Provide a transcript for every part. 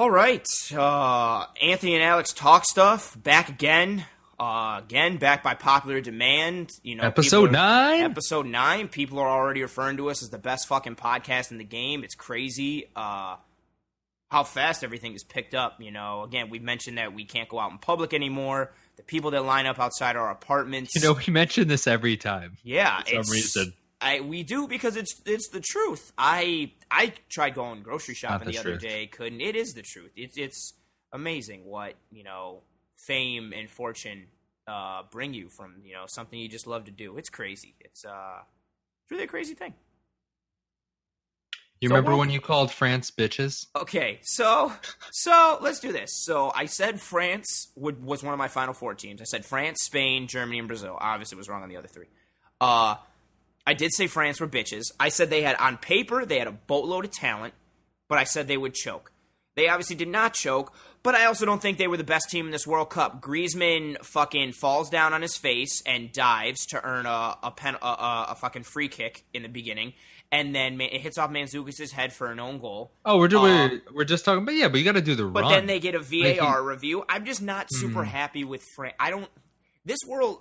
All right, Anthony and Alex talk stuff back again. Back by popular demand. Episode 9? Episode 9. People are already referring to us as the best fucking podcast in the game. It's crazy how fast everything is picked up. Again, we've mentioned that we can't go out in public anymore. The people that line up outside our apartments. We mention this every time. Yeah, for some reason. We do because it's the truth. I tried going grocery shopping the other day. Couldn't. It is the truth. It's amazing what fame and fortune bring you from something you just love to do. It's crazy. It's really a crazy thing. You remember when you called France bitches? Okay, so let's do this. So I said France was one of my Final Four teams. I said France, Spain, Germany, and Brazil. Obviously, was wrong on the other three. I did say France were bitches. I said on paper, they had a boatload of talent, but I said they would choke. They obviously did not choke, but I also don't think they were the best team in this World Cup. Griezmann fucking falls down on his face and dives to earn a fucking free kick in the beginning, and then it hits off Mandzukic' head for an own goal. Oh, we're just talking about, but you got to do the run. But then they get a VAR review. I'm just not super happy with France. This world...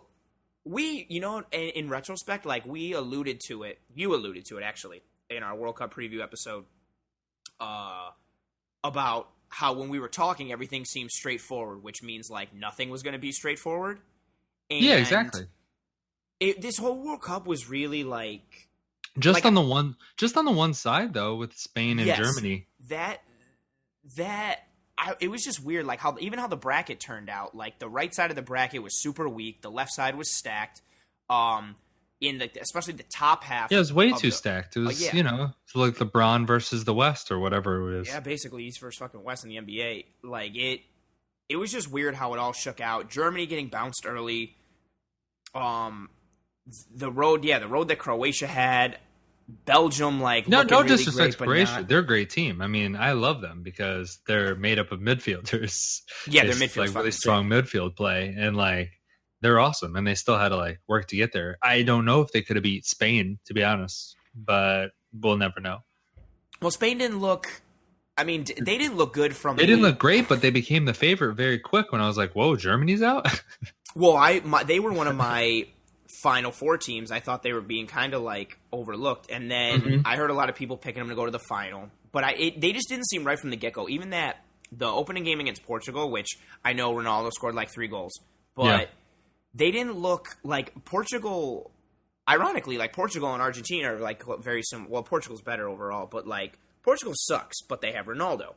in retrospect, we alluded to it. You alluded to it, actually, in our World Cup preview episode, about how when we were talking, everything seemed straightforward, which means, nothing was going to be straightforward. And yeah, exactly. This whole World Cup was really, Just on the one side, though, with Spain and Germany. It was just weird, how the bracket turned out. The right side of the bracket was super weak. The left side was stacked. Especially the top half. Yeah, it was way too stacked. It was, it's like LeBron versus the West or whatever it is. Yeah, basically East versus fucking West in the NBA. It was just weird how it all shook out. Germany getting bounced early. The road that Croatia had. Belgium, no really disrespect to great, Croatia. They're a great team. I mean, I love them because they're made up of midfielders. Yeah, they're midfielders. Really strong midfield play, and they're awesome. And they still had to work to get there. I don't know if they could have beat Spain, to be honest, but we'll never know. Well, Spain didn't look. I mean, they didn't look good from. They didn't look great, but they became the favorite very quick. When I was like, "Whoa, Germany's out." Well, they were one of my Final Four teams. I thought they were being kind of overlooked, and then I heard a lot of people picking them to go to the final, but they just didn't seem right from the get-go. Even the opening game against Portugal, which I know Ronaldo scored 3 goals, but they didn't look like Portugal. Ironically, Portugal and Argentina are very similar. Well, Portugal's better overall, but Portugal sucks, but they have Ronaldo.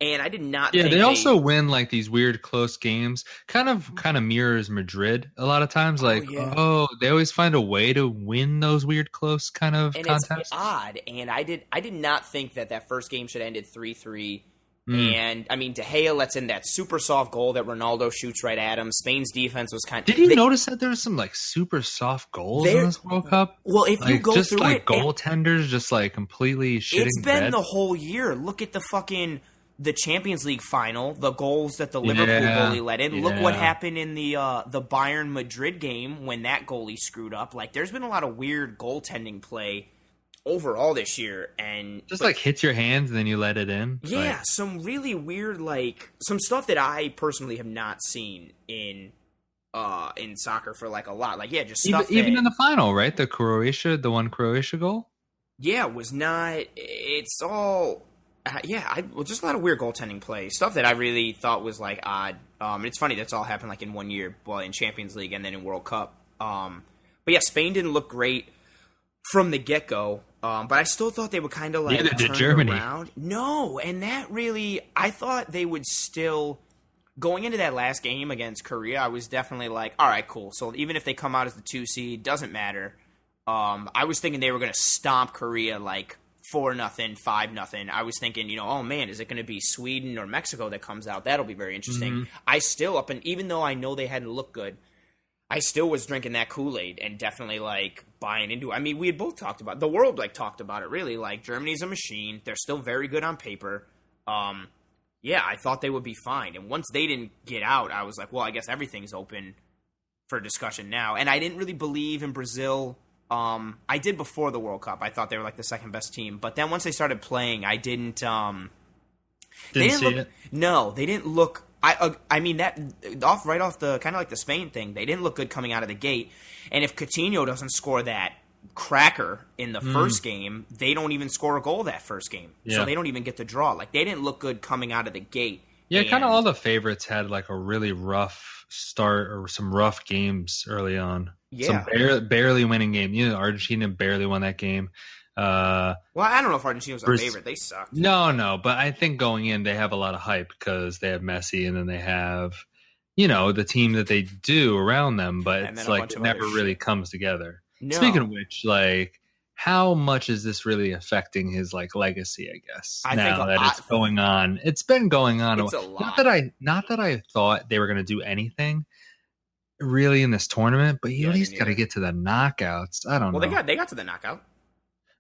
And I did not think they also win these weird close games. Kind of mirrors Madrid a lot of times. They always find a way to win those weird close kind of contests. It's odd. And I did not think that first game should have ended 3-3. And I mean, De Gea lets in that super soft goal that Ronaldo shoots right at him. Spain's defense was kind of. Did you notice that there was some super soft goals in this World Cup? Well, if you go just through it, goaltenders just completely shitting. It's been the whole year. Look at the Champions League final, the goals that the Liverpool goalie let in. Look what happened in the Bayern Madrid game when that goalie screwed up. There's been a lot of weird goaltending play overall this year, and just hits your hands and then you let it in. Yeah, some really weird some stuff that I personally have not seen in soccer for a lot. Just stuff even in the final, right? The Croatia goal. Yeah, it was not. It's all. Just a lot of weird goaltending play. Stuff that I really thought was odd. And it's funny that's all happened in 1 year, in Champions League and then in World Cup. But yeah, Spain didn't look great from the get-go. But I still thought they would kind of neither did turn Germany. Around. No, and that really, I thought they would still, going into that last game against Korea, I was definitely all right, cool. So even if they come out as the 2 seed, doesn't matter. I was thinking they were going to stomp Korea 4-0, 5-0. I was thinking, oh man, is it going to be Sweden or Mexico that comes out? That'll be very interesting. I still even though I know they hadn't looked good, I still was drinking that Kool-Aid and definitely buying into it. I mean, we had both talked about the world talked about it really. Germany's a machine. They're still very good on paper. I thought they would be fine. And once they didn't get out, I was well, I guess everything's open for discussion now. And I didn't really believe in Brazil. I did before the World Cup. I thought they were the second best team. But then once they started playing, I didn't They Didn't see look. it. No, they didn't look. I mean that right off the kind of like the Spain thing. They didn't look good coming out of the gate. And if Coutinho doesn't score that cracker in the first game, they don't even score a goal that first game. Yeah. So they don't even get the draw. Like they didn't look good coming out of the gate. Yeah, kind of all the favorites had like a really rough start or some rough games early on. Yeah. Some barely winning game. You know, Argentina barely won that game. Well, I don't know if Argentina was a favorite. They sucked. No, but I think going in they have a lot of hype because they have Messi and then they have, you know, the team that they do around them, but it's like it never really comes together. No. Speaking of which, like, how much is this really affecting his like legacy? I guess it's going on. It's been going on. It's a lot. Not that I thought they were going to do anything really in this tournament, but you at least got to get to the knockouts. I don't know. Well, they got to the knockout.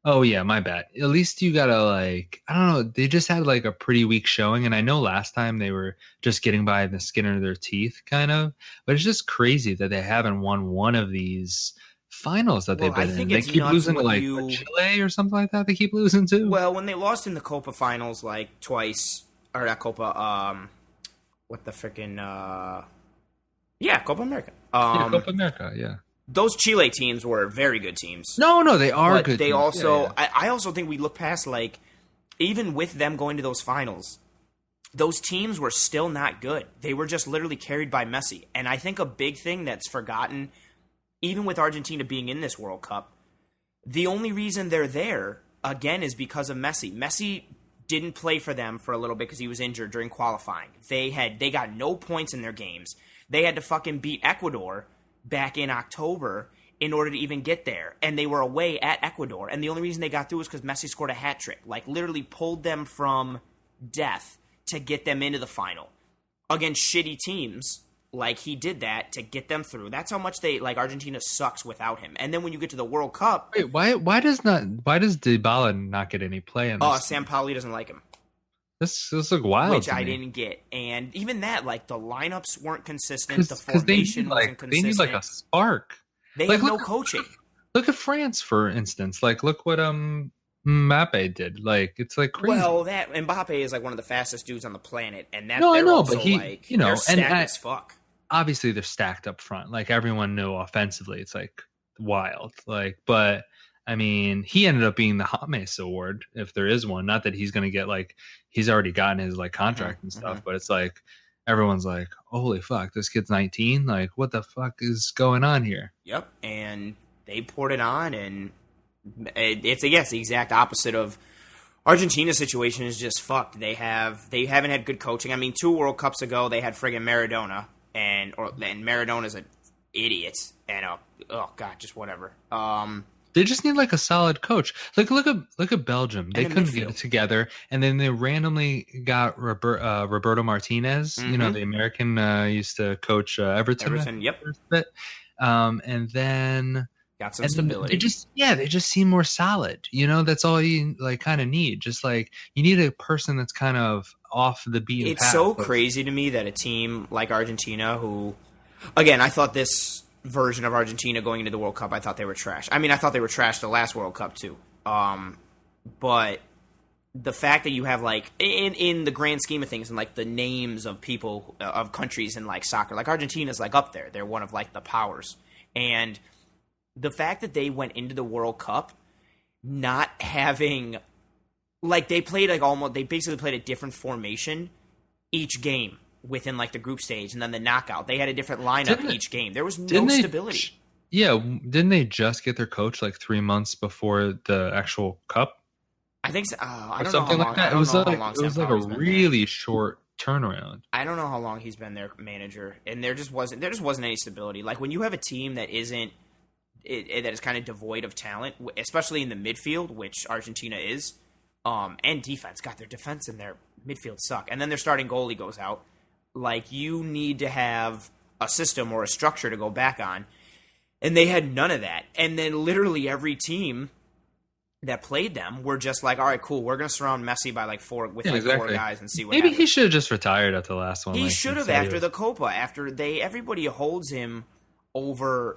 Oh yeah, my bad. At least you gotta like, I don't know. They just had like a pretty weak showing, and I know last time they were just getting by the skin of their teeth, kind of. But it's just crazy that they haven't won one of these finals that they've been in. They keep losing to like Chile or something like that. They keep losing to. Well, when they lost in the Copa finals like twice, or not Copa, what the freaking Copa America. Copa America, yeah. Those Chile teams were very good teams. No, they are good. They teams. also, I also think we look past like, even with them going to those finals, those teams were still not good. They were just literally carried by Messi. And I think a big thing that's forgotten, even with Argentina being in this World Cup, the only reason they're there again is because of Messi. Messi didn't play for them for a little bit because he was injured during qualifying. They got no points in their games. They had to fucking beat Ecuador back in October in order to even get there. And they were away at Ecuador. And the only reason they got through was because Messi scored a hat trick. Like, literally pulled them from death to get them into the final. Against shitty teams, like, he did that to get them through. That's how much Argentina sucks without him. And then when you get to the World Cup... Wait, why does Dybala not get any play in this? Oh, Sampaoli doesn't like him. This look wild. Which I didn't get. And even that, like, the lineups weren't consistent. The formation wasn't consistent. They need, like, a spark. They have no coaching. Look at France, for instance. Like, look what Mbappe did. Like, it's, like, crazy. Well, that Mbappe is, like, one of the fastest dudes on the planet. And that, no, I know, also, but he, like, you know, they're stacked as fuck. Obviously, they're stacked up front. Like, everyone knew offensively. It's, like, wild. Like, but... I mean, he ended up being the James Award, if there is one. Not that he's going to get, like, he's already gotten his, like, contract and stuff, but it's like, everyone's like, holy fuck, this kid's 19? Like, what the fuck is going on here? Yep, and they poured it on, and it's the exact opposite of Argentina's situation is just fucked. They haven't had good coaching. I mean, 2 World Cups ago, they had friggin' Maradona, and Maradona's an idiot, and, oh, God, just whatever. They just need like a solid coach. Like look at Belgium. They couldn't get it together, and then they randomly got Roberto Martinez. You know, the American used to coach Everton. Yep. And then got some stability. They just seem more solid. You know, that's all you like kind of need. Just like you need a person that's kind of off the beaten path. It's so crazy to me that a team like Argentina, who, again, I thought this version of Argentina going into the World Cup, I thought they were trash. I mean, I thought they were trash the last World Cup too. But the fact that you have like in the grand scheme of things and like the names of people of countries in like soccer, like Argentina's like up there. They're one of like the powers. And the fact that they went into the World Cup not having like they basically played a different formation each game within like the group stage and then the knockout. They had a different lineup each game. There was no stability. Didn't they just get their coach like 3 months before the actual cup? I think so. I don't something know like that. It was like a really short turnaround. I don't know how long he's been their manager, and there just wasn't any stability. Like when you have a team that that is kind of devoid of talent, especially in the midfield, which Argentina is, and defense. God, their defense and their midfield suck, and then their starting goalie goes out. Like, you need to have a system or a structure to go back on. And they had none of that. And then literally every team that played them were just like, all right, cool, we're going to surround Messi by four guys and see what happens. Maybe he should have just retired at the last one. He should have after the Copa. After everybody holds him over,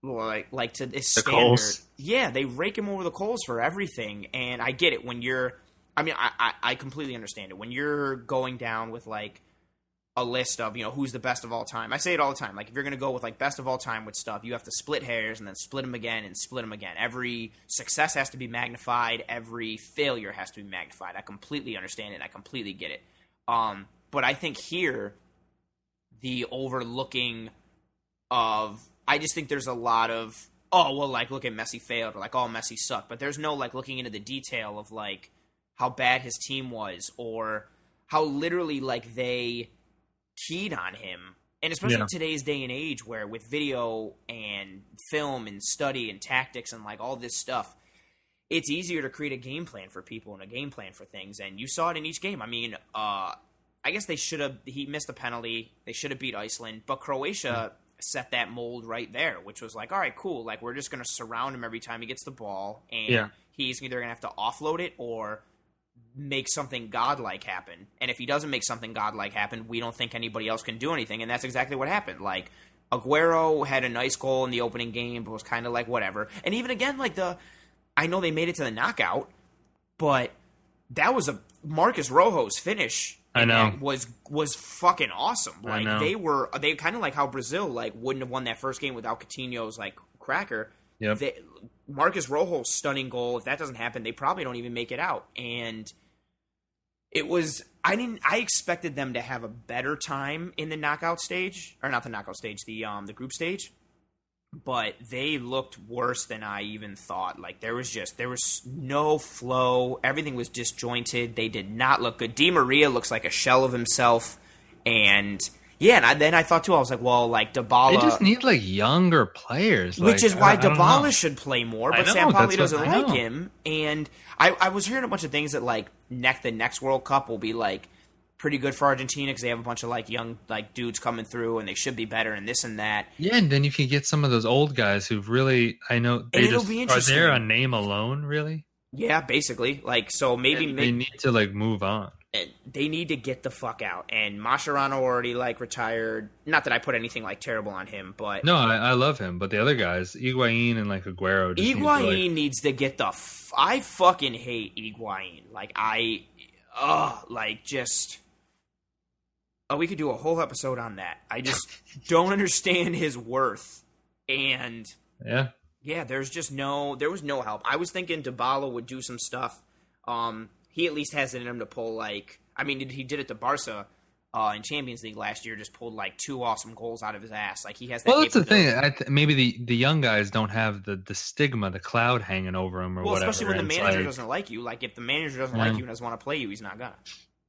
like to this standard. Coals. Yeah, they rake him over the coals for everything. And I get it when you're I mean, I completely understand it. When you're going down with, like, a list of, who's the best of all time. I say it all the time. Like, if you're going to go with, like, best of all time with stuff, you have to split hairs and then split them again and split them again. Every success has to be magnified. Every failure has to be magnified. I completely understand it. I completely get it. But I think here, the overlooking of... I just think there's a lot of, like, look at Messi failed, or, like, Messi sucked. But there's no, like, looking into the detail of, like, how bad his team was, or how literally, like, they keyed on him. And especially in today's day and age, where with video and film and study and tactics and, like, all this stuff, it's easier to create a game plan for people and a game plan for things. And you saw it in each game. I mean, I guess he missed a penalty. They should have beat Iceland. But Croatia set that mold right there, which was like, all right, cool. Like, we're just going to surround him every time he gets the ball. And he's either going to have to offload it or make something godlike happen. And if he doesn't make something godlike happen, we don't think anybody else can do anything. And that's exactly what happened. Like, Aguero had a nice goal in the opening game, but was kind of like whatever. And even again, like, I know they made it to the knockout, but that was a Marcus Rojo's finish. I know. Was fucking awesome. Like, they kind of like how Brazil, like, wouldn't have won that first game without Coutinho's, like, cracker. Yep. Marcus Rojo's stunning goal, if that doesn't happen, they probably don't even make it out. And it was, I expected them to have a better time in the knockout stage, or not the knockout stage, the group stage. But they looked worse than I even thought. Like, there was no flow. Everything was disjointed. They did not look good. Di Maria looks like a shell of himself. And then I thought too, I was like, well, like, Dybala. They just need, like, younger players. Which is why Dybala should play more, but Sampaoli doesn't like him. And I was hearing a bunch of things that, like, the next World Cup will be, like, pretty good for Argentina because they have a bunch of, like, young, like, dudes coming through and they should be better and this and that. Yeah, and then you can get some of those old guys who've really, I know, it'll be interesting. Are they a name alone, really? Yeah, basically. Like, so maybe they need to, like, move on. They need to get the fuck out. And Mascherano already, like, retired. Not that I put anything, like, terrible on him, but... No, I love him. But the other guys, Higuain and, like, Aguero... Needs to get the... I fucking hate Higuain. Like, just... Oh, we could do a whole episode on that. I just don't understand his worth. And... Yeah, there was no help. I was thinking Dybala would do some stuff. He at least has it in him to pull, like... I mean, he did it to Barca in Champions League last year, just pulled, like, 2 awesome goals out of his ass. Like, he has that capability. That's the thing. Maybe the young guys don't have the stigma, the cloud hanging over them or whatever. Well, especially when the manager doesn't like you. Like, if the manager doesn't like you and doesn't want to play you, he's not gonna.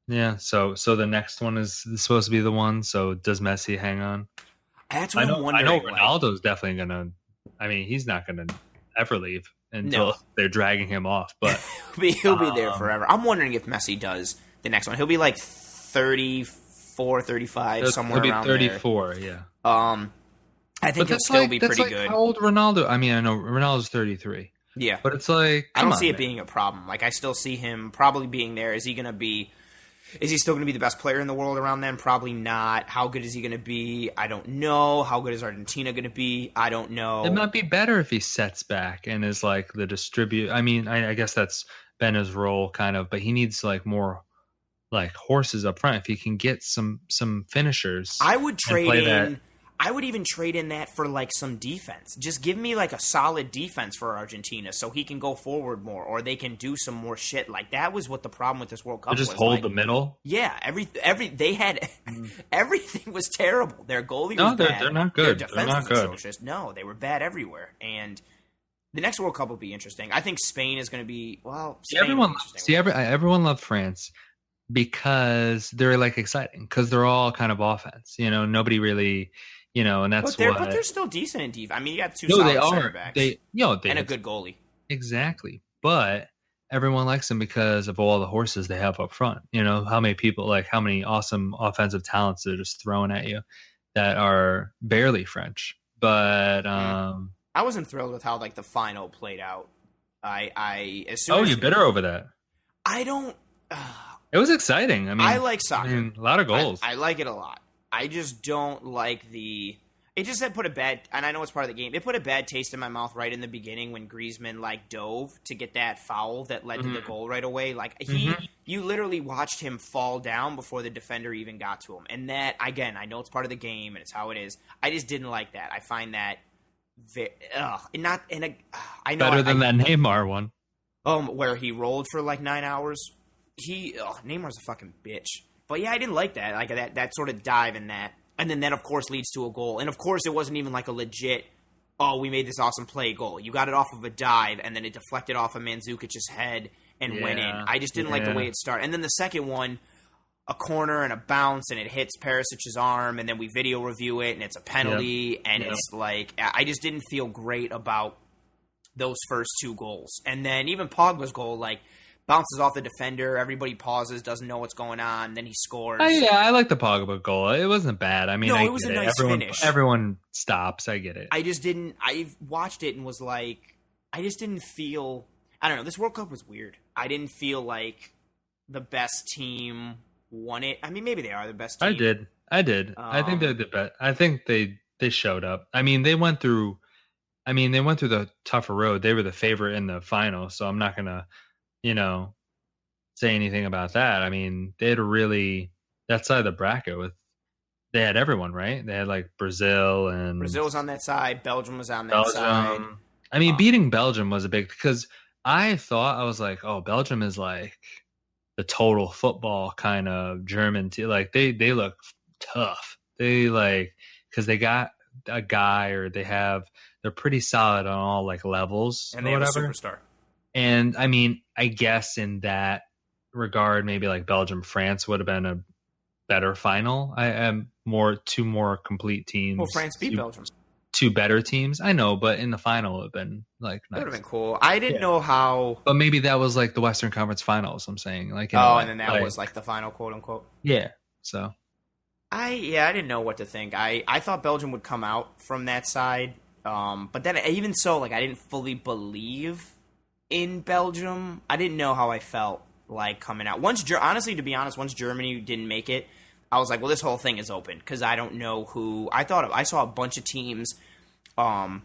Yeah, so the next one is supposed to be the one, so does Messi hang on? That's what I'm wondering. I know Ronaldo's definitely going to... I mean, he's not going to ever leave until they're dragging him off, but... he'll be there forever. I'm wondering if Messi does the next one. He'll be like 34, 35, somewhere around there. He'll be 34, yeah. I think he'll still be pretty good. How old Ronaldo? I mean, I know Ronaldo's 33. Yeah. But it's like... I don't see it being a problem. Like, I still see him probably being there. Is he still going to be the best player in the world around then? Probably not. How good is he going to be? I don't know. How good is Argentina going to be? I don't know. It might be better if he sets back and is like the distributor. I mean, I guess that's been his role kind of, but he needs like more like horses up front. If he can get some finishers. I would even trade in that for like some defense. Just give me like a solid defense for Argentina so he can go forward more or they can do some more shit. Like that was what the problem with this World Cup was. Just hold the middle? Yeah, they had everything was terrible. Their goalie was bad. They're not good. Their defense was atrocious. No, they were bad everywhere. And the next World Cup will be interesting. I think Spain is going to be everyone loved France because they're like exciting because they're all kind of offense. You know, nobody really and that's but they're still decent in defense. I mean, you got 2 solid center backs. And a good goalie. Exactly. But everyone likes them because of all the horses they have up front. You know, how many awesome offensive talents they're just throwing at you that are barely French. But I wasn't thrilled with how like the final played out. You're bitter over that. I don't. It was exciting. I mean, I like soccer. A lot of goals. I like it a lot. I just don't like It just put a bad, and I know it's part of the game. It put a bad taste in my mouth right in the beginning when Griezmann like dove to get that foul that led to the goal right away. Like you literally watched him fall down before the defender even got to him, and that again, I know it's part of the game and it's how it is. I just didn't like that. I find that I know better than that Neymar one. Where he rolled for like 9 hours. Neymar's a fucking bitch. But yeah, I didn't like that. Like that sort of dive in that. And then that, of course, leads to a goal. And, of course, it wasn't even like a legit, we made this awesome play goal. You got it off of a dive, and then it deflected off of Mandzukic's head and went in. I just didn't like the way it started. And then the second one, a corner and a bounce, and it hits Perisic's arm, and then we video review it, and it's a penalty. And it's like, I just didn't feel great about those first two goals. And then even Pogba's goal, like, bounces off the defender, everybody pauses, doesn't know what's going on, then he scores. I like the Pogba goal. It wasn't bad. I mean, it was a nice finish. Everyone stops. I get it. I watched it and was like, I just didn't feel, I don't know, this World Cup was weird. I didn't feel like the best team won it. I mean, maybe they are the best team. I did. I think they're the best. I think they showed up. I mean, they went through the tougher road. They were the favorite in the final, so I'm not going to, say anything about that. I mean, they had that side of the bracket they had everyone, right? They had like Brazil was on that side. Belgium was on that side. I mean, beating Belgium was a big, because I was like, oh, Belgium is like the total football kind of German team. Like they look tough. They like, because they got a guy, or they're pretty solid on all like levels, and they have a superstar. And I mean, I guess in that regard, maybe like Belgium, France would have been a better final. I am two more complete teams. Well, France beat Belgium. Two better teams. I know, but in the final, it would have been like nice. It would have been cool. I didn't know how. But maybe that was like the Western Conference Finals. I'm saying like. And then that was like the final, quote unquote. Yeah. So. I didn't know what to think. I thought Belgium would come out from that side, but then even so, like I didn't fully believe in Belgium. I didn't know how I felt like coming out. Honestly, to be honest, once Germany didn't make it, I was like, well, this whole thing is open, because I don't know who. I saw a bunch of teams on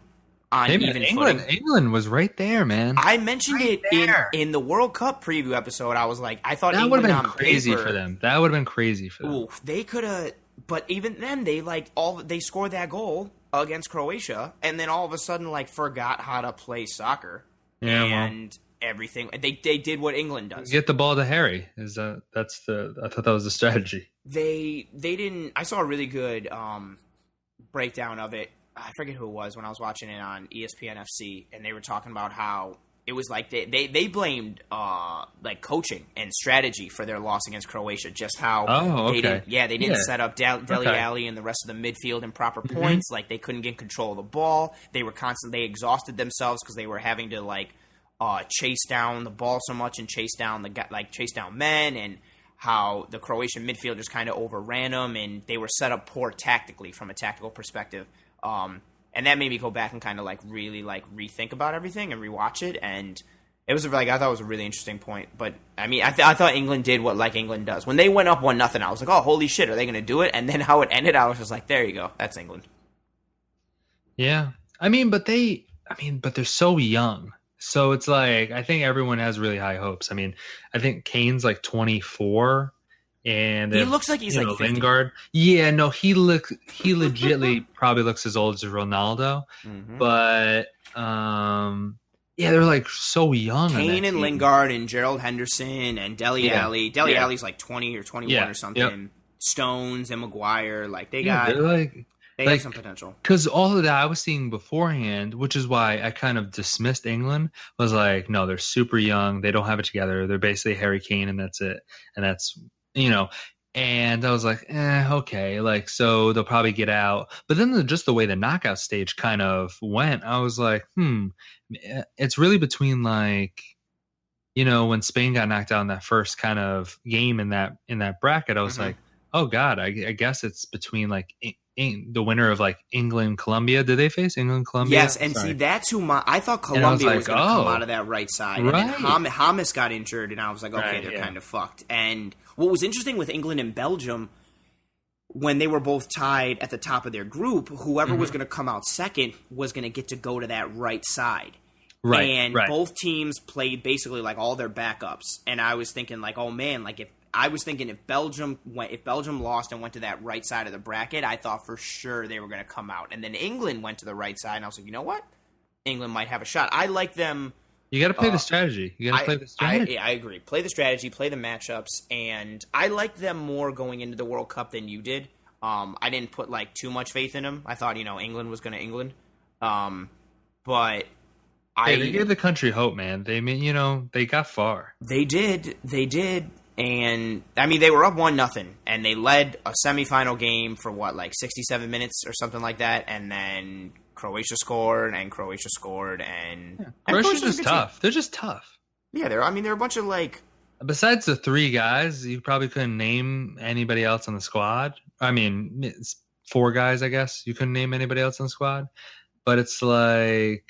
even England. footing. England was right there, man. I mentioned in the World Cup preview episode. I was like, I thought that would England have been crazy for them. That would have been crazy for them. Ooh, they could have. But even then, they scored that goal against Croatia, and then all of a sudden, like, forgot how to play soccer. And everything they did what England does. Get the ball to Harry. I thought that was the strategy. They didn't. I saw a really good breakdown of it. I forget who it was when I was watching it on ESPN FC, and they were talking about how it was like they blamed like coaching and strategy for their loss against Croatia. Just how they didn't set up Dele Alli and the rest of the midfield in proper points. Like they couldn't get control of the ball. They exhausted themselves because they were having to like chase down the ball so much and chase down men, and how the Croatian midfielders kind of overran them, and they were set up poor tactically from a tactical perspective. And that made me go back and kind of like really like rethink about everything and rewatch it. And it was like, I thought it was a really interesting point. But I mean, I thought England did what like England does. When they went up 1-0, I was like, oh, holy shit, are they going to do it? And then how it ended, I was just like, there you go. That's England. Yeah. But they're so young. So it's like, I think everyone has really high hopes. I mean, I think Kane's like 24. And he looks like he's like 50. Lingard. Yeah, no, he legitly probably looks as old as Ronaldo. Mm-hmm. But they're like so young. Kane and Lingard and Gerald Henderson and Dele Alli. Dele Alli's like 20 or 21 or something. Yep. Stones and Maguire, like they have some potential. Because all of that I was seeing beforehand, which is why I kind of dismissed England, was like, no, they're super young. They don't have it together. They're basically Harry Kane, and that's it. And that's and I was like, okay, like, so they'll probably get out. But then just the way the knockout stage kind of went, I was like, it's really between like, when Spain got knocked out in that first kind of game in that bracket, I was like, oh God, I guess it's between like the winner of like England, Colombia. Did they face England, Colombia? Yes, and see, that's who I thought Colombia was going to come out of that right side. Right. And then James got injured, and I was like, okay, they're kind of fucked. And what was interesting with England and Belgium, when they were both tied at the top of their group, whoever was going to come out second was going to get to go to that right side. Right. And right. both teams played basically like all their backups. And I was thinking like, oh man, like if Belgium lost and went to that right side of the bracket, I thought for sure they were going to come out. And then England went to the right side, and I was like, you know what? England might have a shot. I like them. You got to play the strategy. You got to play the strategy. I agree. Play the strategy, play the matchups, and I like them more going into the World Cup than you did. I didn't put like too much faith in them. I thought, England was going to England. But they gave the country hope, man. They got far. They did. And I mean, they were up 1-0, and they led a semifinal game for 67 minutes or something like that, and then Croatia scored, and Croatia's just tough. They're just tough. Yeah, they're a bunch of Besides the three guys, you probably couldn't name anybody else on the squad. I mean, it's 4 guys, I guess. You couldn't name anybody else on the squad. But it's like,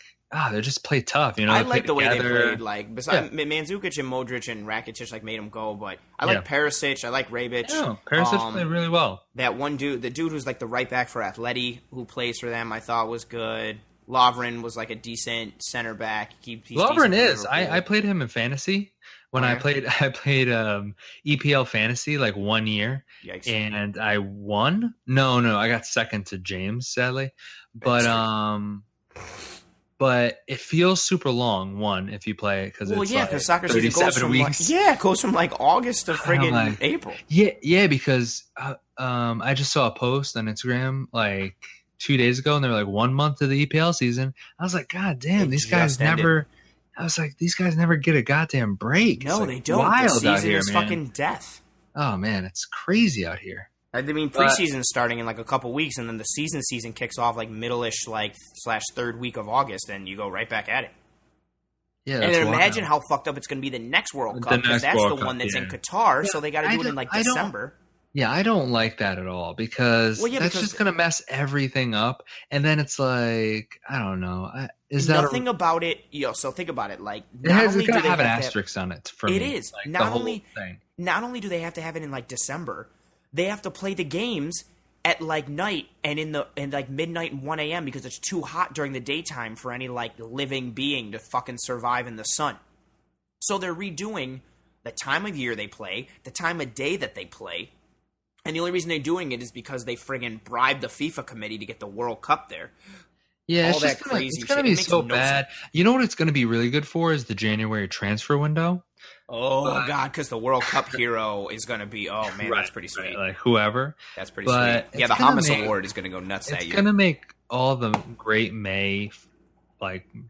they just play tough. I like the way they played. Besides Mandzukic and Modric and Rakitic, made them go. But I like Perisic. I like Rebic. Yeah, Perisic played really well. That one dude, the dude who's like the right back for Atleti, who plays for them, I thought was good. Lovren was like a decent center back. Lovren is. I played him in fantasy. When I played EPL fantasy like 1 year. Yikes. And I won. No, I got second to James, sadly. But it feels super long. If you play it because soccer season goes from August to friggin' April. Yeah, because I just saw a post on Instagram like 2 days ago, and they were like 1 month of the EPL season. I was like, God damn, these guys never. I was like, these guys never get a goddamn break. No, they don't. Wild the season out here, is man. Fucking death. Oh man, it's crazy out here. I mean, preseason's starting in like a couple weeks, and then the season kicks off like middle-ish, / third week of August, and you go right back at it. Yeah, and then imagine how fucked up it's going to be the next World Cup, because that's the one that's in Qatar, so they got to do it in December. Yeah, I don't like that at all because that's just going to mess everything up. And then it's like, I don't know. Nothing about it. So think about it. Like, it's going to have an asterisk on it for me. It is. Like, not only do they have to have it in like December, they have to play the games at like night and in like midnight and 1 a.m. because it's too hot during the daytime for any like living being to fucking survive in the sun. So they're redoing the time of year they play, the time of day that they play. And the only reason they're doing it is because they friggin' bribed the FIFA committee to get the World Cup there. Yeah, it's going to be so bad. Sense. You know what it's going to be really good for is the January transfer window. Oh, God, because the World Cup hero is going to be, oh, man, that's pretty sweet. Like whoever. That's pretty sweet. Yeah, the Hamas Award is going to go nuts that year. It's going to make all the great May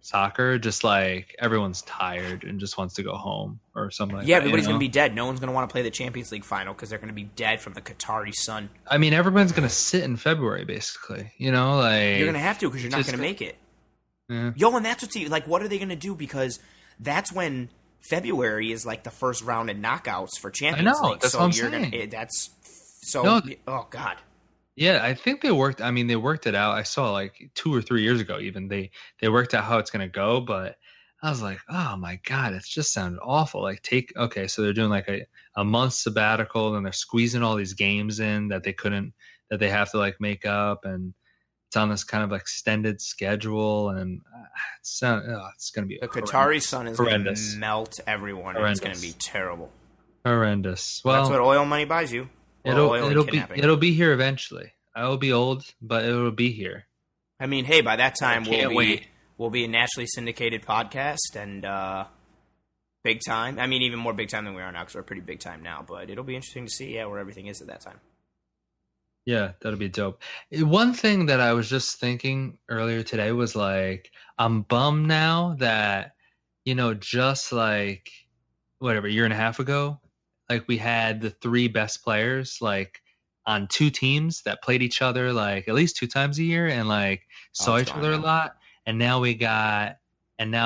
soccer just like everyone's tired and just wants to go home or something like that. Yeah, everybody's going to be dead. No one's going to want to play the Champions League final because they're going to be dead from the Qatari sun. I mean, everyone's going to sit in February, basically. You're going to have to because you're not going to make it. Yeah. Yo, and that's what are they going to do? Because that's when February is like the first round of knockouts for Champions League. That's so what I'm saying. Oh, God. Yeah, I think they worked it out. I saw like 2 or 3 years ago even. They worked out how it's going to go, but I was like, oh my God, it just sounded awful. Like so they're doing like a month sabbatical and they're squeezing all these games in that they have to like make up, and it's on this kind of extended schedule, and it's going to be the Qatari sun is going to melt everyone. Horrendous. It's going to be terrible. Horrendous. Well, that's what oil money buys you. It'll be here eventually. I will be old, but it will be here. I mean, hey, by that time we'll be a nationally syndicated podcast and big time. I mean, even more big time than we are now because we're pretty big time now. But it'll be interesting to see where everything is at that time. Yeah, that'll be dope. One thing that I was just thinking earlier today was like, I'm bummed now that just like a year and a half ago. Like we had the 3 best players like on 2 teams that played each other like at least 2 times a year and like saw each other a lot. And now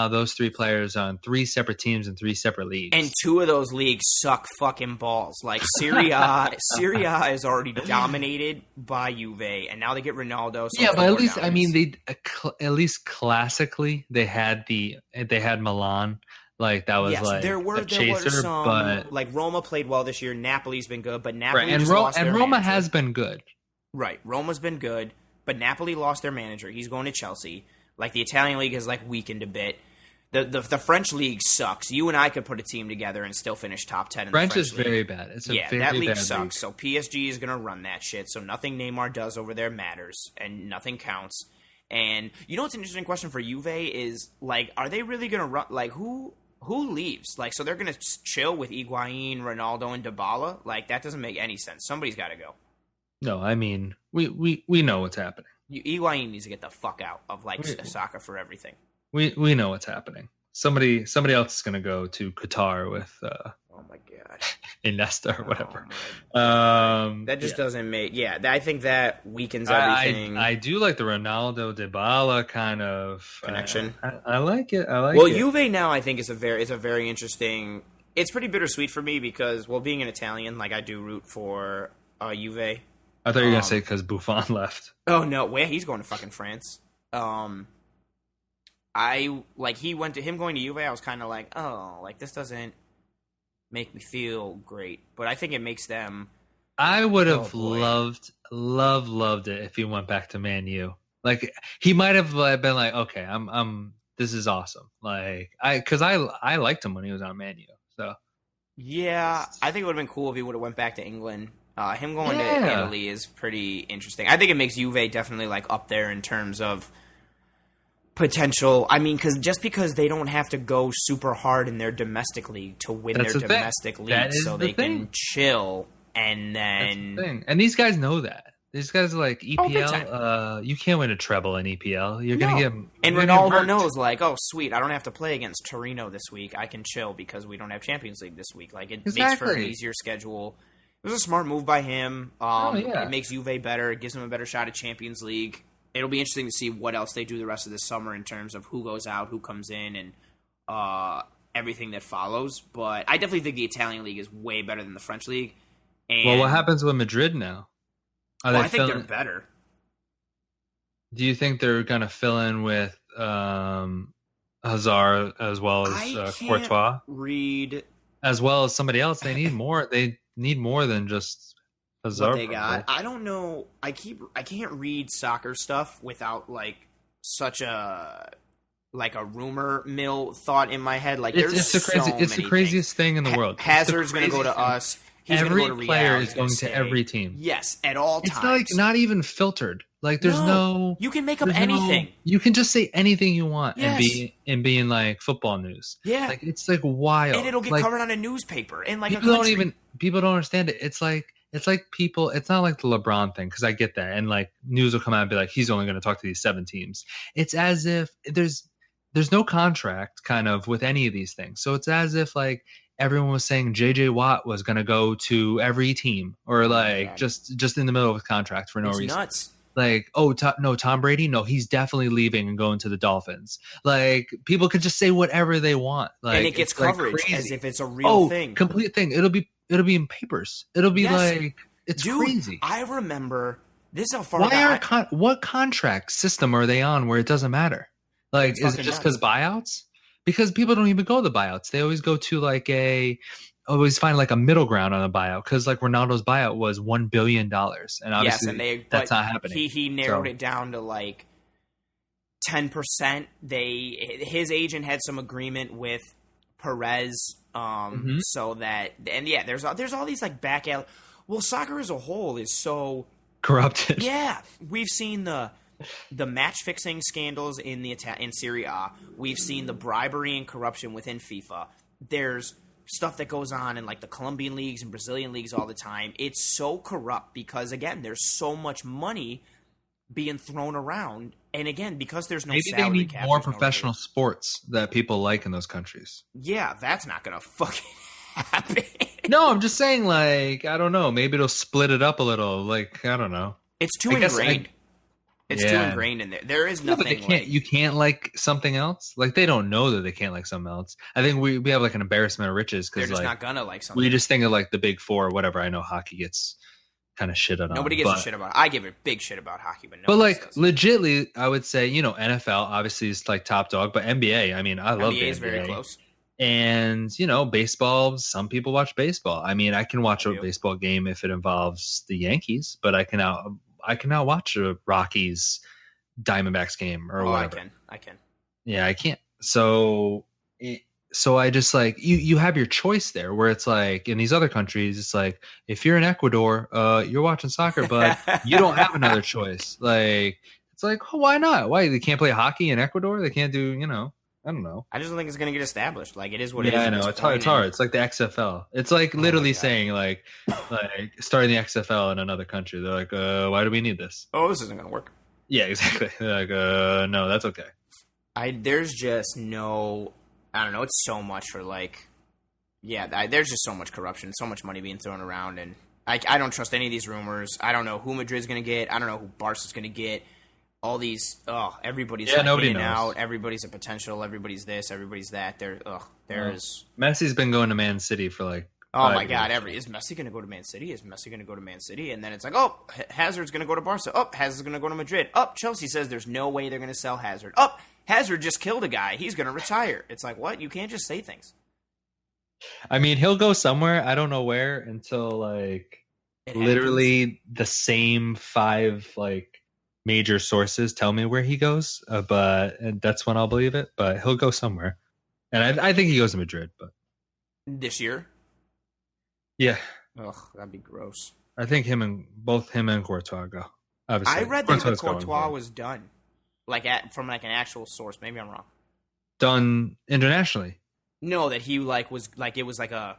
those 3 players are on 3 separate teams in 3 separate leagues. And 2 of those leagues suck fucking balls. Like Serie A is already dominated by Juve, and now they get Ronaldo. So yeah, but at least I mean at least classically they had Milan. Like that was there were some, but like Roma played well this year. Napoli's been good, but Napoli and Roma has been good. Right. Roma's been good, but Napoli lost their manager. He's going to Chelsea. Like, the Italian league has, like, weakened a bit. The French league sucks. You and I could put a team together and still finish top 10 in the French French is league. very bad. It's a very that league bad sucks. league. So PSG is going to run that shit. So nothing Neymar does over there matters, and nothing counts. And you know what's an interesting question for Juve is, like, are they really going to run? Like, who leaves? Like, so they're going to chill with Higuain, Ronaldo, and Dybala? Like, that doesn't make any sense. Somebody's got to go. No, I mean, we know what's happening. Higuain needs to get the fuck out of, like, soccer for everything. We know what's happening. Somebody else is going to go to Qatar with oh my god, Iniesta or whatever. That just doesn't make. Yeah, I think that weakens everything. I do like the Ronaldo Dybala kind of connection. I like it. Well, Juve now I think is a very interesting. It's pretty bittersweet for me because, well, being an Italian, like, I do root for Juve. I thought you were gonna say because Buffon left. Oh no, where he's going to fucking France. I like him going to Juve. I was kind of like, oh, like, this doesn't make me feel great, but I think it makes them. I would have loved it if he went back to Man U. Like, he might have been like, okay, I'm this is awesome. Like, because I liked him when he was on Man U. So yeah, I think it would have been cool if he would have went back to England. Him going to Italy is pretty interesting. I think it makes Juve definitely, like, up there in terms of potential. I mean, because they don't have to go super hard in their domestic league to win their domestic league, so they can chill and then. That's the thing. And these guys know that. These guys are like, EPL. You can't win a treble in EPL. You're gonna get. And Ronaldo knows, like, oh sweet, I don't have to play against Torino this week. I can chill because we don't have Champions League this week. Like, it makes for an easier schedule. It was a smart move by him. It makes Juve better. It gives them a better shot at Champions League. It'll be interesting to see what else they do the rest of this summer in terms of who goes out, who comes in, and everything that follows. But I definitely think the Italian league is way better than the French league. And, well, what happens with Madrid now? I think they're better. Do you think they're going to fill in with Hazard as well as Courtois? As well as somebody else. They need more. They need more than just Hazard. What they got. I don't know. I can't read soccer stuff without, like, such a rumor mill thought in my head. Like, it's the craziest thing in the world. Hazard's going to go to us. He's every go to player Real. is going to every team. Yes, at all times. It's like not even filtered. Like, there's no. You can make up anything. You can just say anything you want and be in like football news. Yeah, like, it's like wild, and it'll get covered on a newspaper. And like, people don't understand it. It's like people. It's not like the LeBron thing, because I get that, and like news will come out and be like, he's only going to talk to these 7 teams. It's as if there's no contract kind of with any of these things. So it's as if like everyone was saying JJ Watt was going to go to every team, or like just in the middle of a contract for no reason. Nuts. Like, Tom Brady, no, he's definitely leaving and going to the Dolphins. Like, people could just say whatever they want, like, and it gets coverage as if it's a real thing, complete thing. It'll be in papers. It'll be like, it's crazy. I remember this. Is how far what contract system are they on where it doesn't matter? Like, is it just because buyouts? Because people don't even go to the buyouts. They always go to like always find like a middle ground on a buyout, because like Ronaldo's buyout was $1 billion, and obviously that's not happening. He narrowed it down to like 10%. His agent had some agreement with Perez, so that, and yeah, there's all these like back alley. Well, soccer as a whole is so corrupted. Yeah, we've seen the match fixing scandals in Serie A. We've seen the bribery and corruption within FIFA. There's stuff that goes on in like the Colombian leagues and Brazilian leagues all the time. It's so corrupt because, again, there's so much money being thrown around, and again, because there's no salary cap. Maybe they need more professional sports that people like in those countries. Yeah, that's not gonna fucking happen. No, I'm just saying, like, I don't know. Maybe it'll split it up a little. Like, I don't know. It's too ingrained. It's too ingrained in there. There is nothing. But you can't like something else. Like, they don't know that they can't like something else. I think we have like an embarrassment of riches because they're just like, not gonna like something. We just think of like the big four or whatever. I know hockey gets kind of shit on. Nobody gives a shit about it. I give a big shit about hockey, but like legitly, I would say, NFL obviously is like top dog, but NBA. I mean, I love the NBA. Is very close. And baseball. Some people watch baseball. I mean, I can watch a baseball game if it involves the Yankees, but I can I cannot watch a Rockies Diamondbacks game or Oh, whatever. I can. Yeah, I can't. So I just like you have your choice there where it's like in these other countries it's like if you're in Ecuador, you're watching soccer, but you don't have another choice. Like it's like, oh, why not? Why they can't play hockey in Ecuador? They can't do, I don't know. I just don't think it's going to get established. Like, it is what it is. Yeah, I know. It's hard. It's hard. It's like the XFL. It's like literally saying like starting the XFL in another country. They're like, why do we need this? Oh, this isn't going to work. Yeah, exactly. They're like, no, that's okay. There's just no, I don't know. It's so much for like, there's just so much corruption, so much money being thrown around, and I don't trust any of these rumors. I don't know who Madrid's going to get. I don't know who Barca's going to get. All these, everybody's nobody in and knows. out. Everybody's a potential. Everybody's this. Everybody's that. There's. Messi's been going to Man City for like. Oh my God! Is Messi going to go to Man City? Is Messi going to go to Man City? And then it's like, oh, Hazard's going to go to Barca. Oh, Hazard's going to go to Madrid. Oh, Chelsea says there's no way they're going to sell Hazard. Oh, Hazard just killed a guy. He's going to retire. It's like, what? You can't just say things. I mean, he'll go somewhere. I don't know where until like literally the same 5 like major sources tell me where he goes. And that's when I'll believe it. But he'll go somewhere, and I think he goes to Madrid. But this year. Yeah. Ugh, that'd be gross. I think both him and Courtois go. Obviously. I read that Courtois was done, from an actual source. Maybe I'm wrong. Done internationally. No, that he was a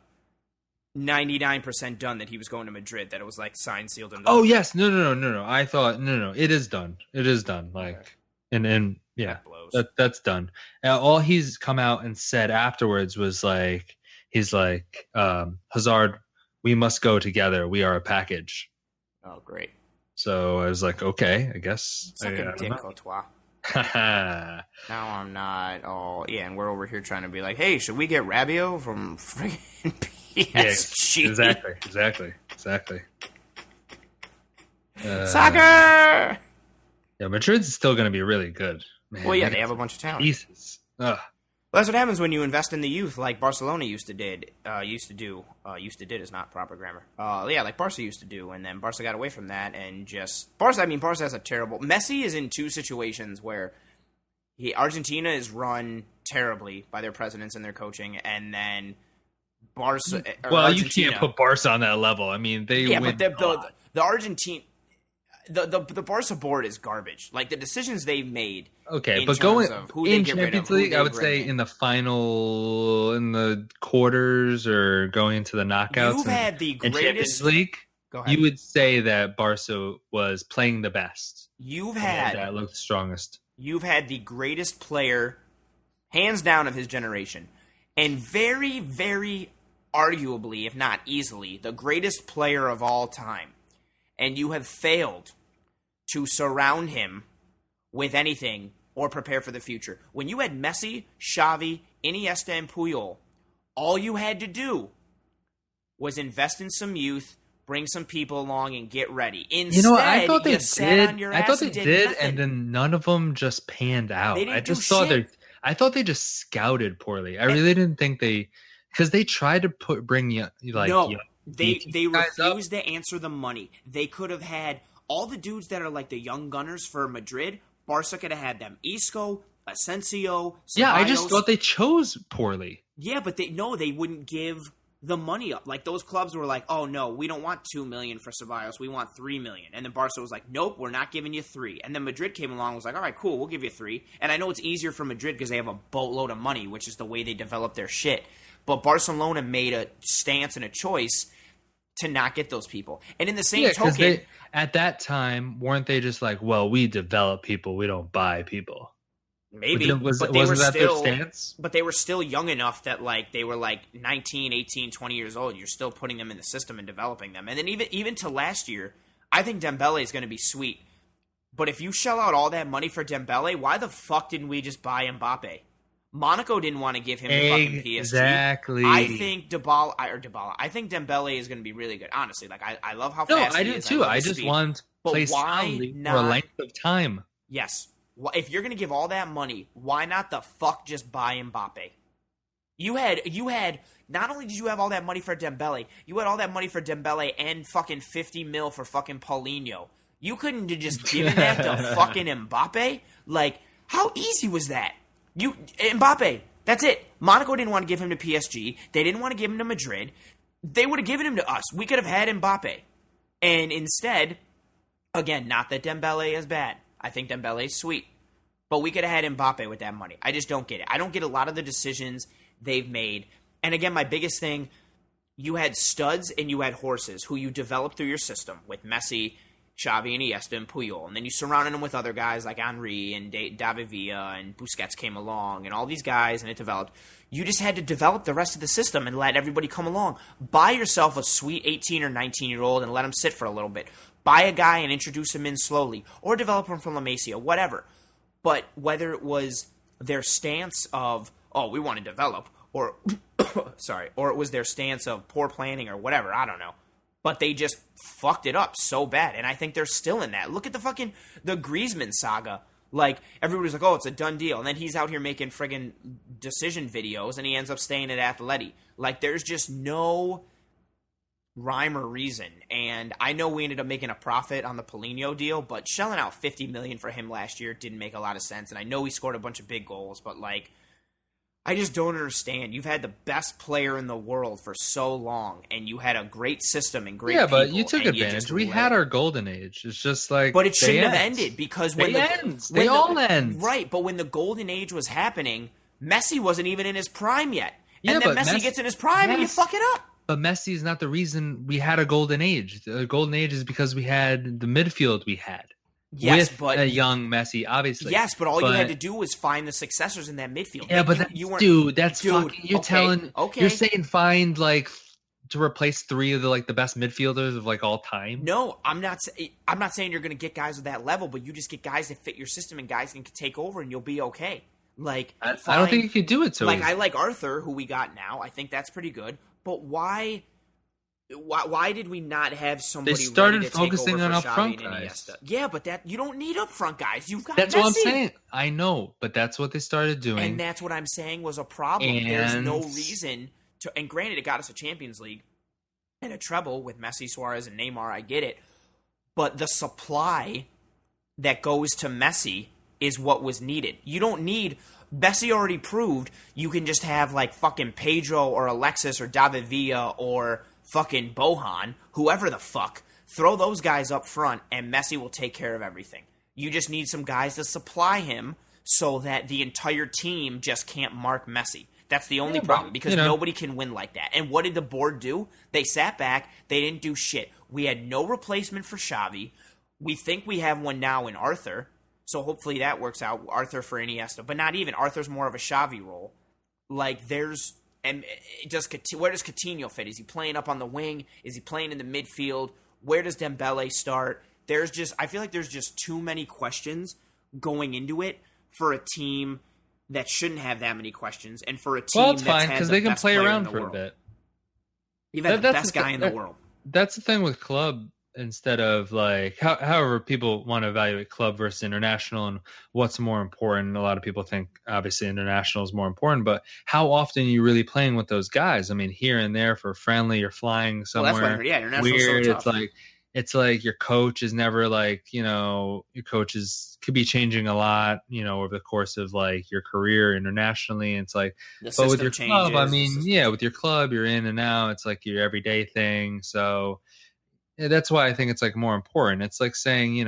99% done that he was going to Madrid. That it was like signed, sealed, and done. Oh yes, no. I thought no. It is done. It is done. Like, okay. and yeah, that's done. All he's come out and said afterwards was like, he's like, Hazard, we must go together. We are a package. Oh, great. So I was like, okay, I guess. Suck a dick, Courtois. Now I'm not. Oh, yeah, and we're over here trying to be like, hey, should we get Rabiot from friggin' PSG? Yeah, exactly. Soccer! Yeah, Madrid's still going to be really good. Man, well, yeah, they have a bunch of talent. Jesus. Ugh. Well, that's what happens when you invest in the youth, like Barcelona used to do. Used to did is not proper grammar. Like Barca used to do, and then Barca got away from that, and just Barca has a terrible. Messi is in 2 situations where Argentina is run terribly by their presidents and their coaching, and then Barca. Well, Argentina, you can't put Barca on that level. I mean, they win. But the Argentine. The Barca board is garbage. Like the decisions they've made. Okay, but going in Champions League, I would say in the final, in the quarters, or going into the knockouts. You've had the greatest Champions League. Go ahead. You would say that Barca was playing the best. That looked strongest. You've had the greatest player, hands down, of his generation, and very, very arguably, if not easily, the greatest player of all time. And you have failed to surround him with anything or prepare for the future. When you had Messi, Xavi, Iniesta, and Puyol, all you had to do was invest in some youth, bring some people along, and get ready. Instead, I thought they did. I thought they did, and then none of them just panned out. I thought they just scouted poorly. I really didn't think because they tried to bring you They refused to answer the money. They could have had all the dudes that are like the young gunners for Madrid. Barca could have had them. Isco, Asensio, Ceballos. Yeah, I just thought they chose poorly. Yeah, but they wouldn't give the money up. Like those clubs were like, oh no, we don't want $2 million for Ceballos. We want $3 million. And then Barca was like, nope, we're not giving you $3 million. And then Madrid came along and was like, all right, cool, we'll give you $3 million. And I know it's easier for Madrid because they have a boatload of money, which is the way they develop their shit. But Barcelona made a stance and a choice to not get those people. And in the same token... at that time, weren't they just like, well, we develop people, we don't buy people? Maybe. Wasn't that their stance? But they were still young enough that like they were like 19, 18, 20 years old. You're still putting them in the system and developing them. And then even to last year, I think Dembele is going to be sweet. But if you shell out all that money for Dembele, why the fuck didn't we just buy Mbappe? Monaco didn't want to give him the fucking PSG. Exactly. I think I think Dembele is going to be really good. Honestly, like I love how fast he is. I do too. I just want to play soundly for a length of time. Yes. If you're going to give all that money, why not the fuck just buy Mbappe? You had not only did you have all that money for Dembele, you had all that money for Dembele and fucking $50 million for fucking Paulinho. You couldn't have just given that to fucking Mbappe? Like, how easy was that? Mbappe, that's it. Monaco didn't want to give him to PSG. They didn't want to give him to Madrid. They would have given him to us. We could have had Mbappe. And instead, again, not that Dembele is bad. I think Dembele's sweet. But we could have had Mbappe with that money. I just don't get it. I don't get a lot of the decisions they've made. And again, my biggest thing, you had studs and you had horses who you developed through your system with Messi, Xavi, and Iniesta, and Puyol. And then you surrounded them with other guys like Henry and David Villa, and Busquets came along, and all these guys, and it developed. You just had to develop the rest of the system and let everybody come along. Buy yourself a sweet 18 or 19-year-old and let him sit for a little bit. Buy a guy and introduce him in slowly. Or develop him from La Masia, whatever. But whether it was their stance of, oh, we want to develop, or or it was their stance of poor planning or whatever, I don't know. But they just fucked it up so bad, and I think they're still in that. Look at the Griezmann saga. Like, everybody's like, oh, it's a done deal. And then he's out here making friggin' decision videos, and he ends up staying at Atleti. Like, there's just no rhyme or reason. And I know we ended up making a profit on the Paulinho deal, but shelling out $50 million for him last year didn't make a lot of sense. And I know he scored a bunch of big goals, but, like, I just don't understand. You've had the best player in the world for so long, and you had a great system and great people. Yeah, but you took advantage. We had our golden age. It's just like, but it shouldn't have ended, because when they all end. Right, but when the golden age was happening, Messi wasn't even in his prime yet. Yeah, and then Messi gets in his prime and you fuck it up. But Messi is not the reason we had a golden age. The golden age is because we had the midfield we had. Yes, with but a young Messi, obviously. Yes, but all you had to do was find the successors in that midfield. Yeah, but you weren't, that's fucking. You're saying find like to replace three of the best midfielders of like all time. No, I'm not saying you're going to get guys of that level, but you just get guys that fit your system and guys can take over and you'll be okay. Like, I don't think you could do it so. Like, easy. I like Arthur, who we got now. I think that's pretty good. But why did we not have somebody? They started ready to focusing take over on for up Xavi front and guys. Iniesta? Yeah, but you don't need up front guys. You've got that's Messi. what I'm saying. I know, but that's what they started doing, and that's what I'm saying was a problem. And there's no reason to. And granted, it got us a Champions League and a treble with Messi, Suarez, and Neymar. I get it, but the supply that goes to Messi is what was needed. You don't need. Messi already proved you can just have like fucking Pedro or Alexis or David Villa or fucking Bohan, whoever the fuck, throw those guys up front and Messi will take care of everything. You just need some guys to supply him so that the entire team just can't mark Messi. That's the only problem, because nobody can win like that. And what did the board do? They sat back. They didn't do shit. We had no replacement for Xavi. We think we have one now in Arthur. So hopefully that works out, Arthur for Iniesta. But not even. Arthur's more of a Xavi role. Like, there's... And where does Coutinho fit? Is he playing up on the wing? Is he playing in the midfield? Where does Dembele start? I feel like there's just too many questions going into it for a team that shouldn't have that many questions, and for a team that's fine because they can play around for a bit. You've had the best guy in the world. That's the thing with club. Instead of like, however people want to evaluate club versus international and what's more important. A lot of people think obviously international is more important, but how often are you really playing with those guys? I mean, here and there for friendly, you're flying somewhere. Well, that's why, international weird. So tough. It's like your coach is never like, your coaches could be changing a lot, over the course of like your career internationally. And it's like, but with your club, I mean, with your club, you're in and out. It's like your everyday thing. So that's why I think it's like more important. It's like saying,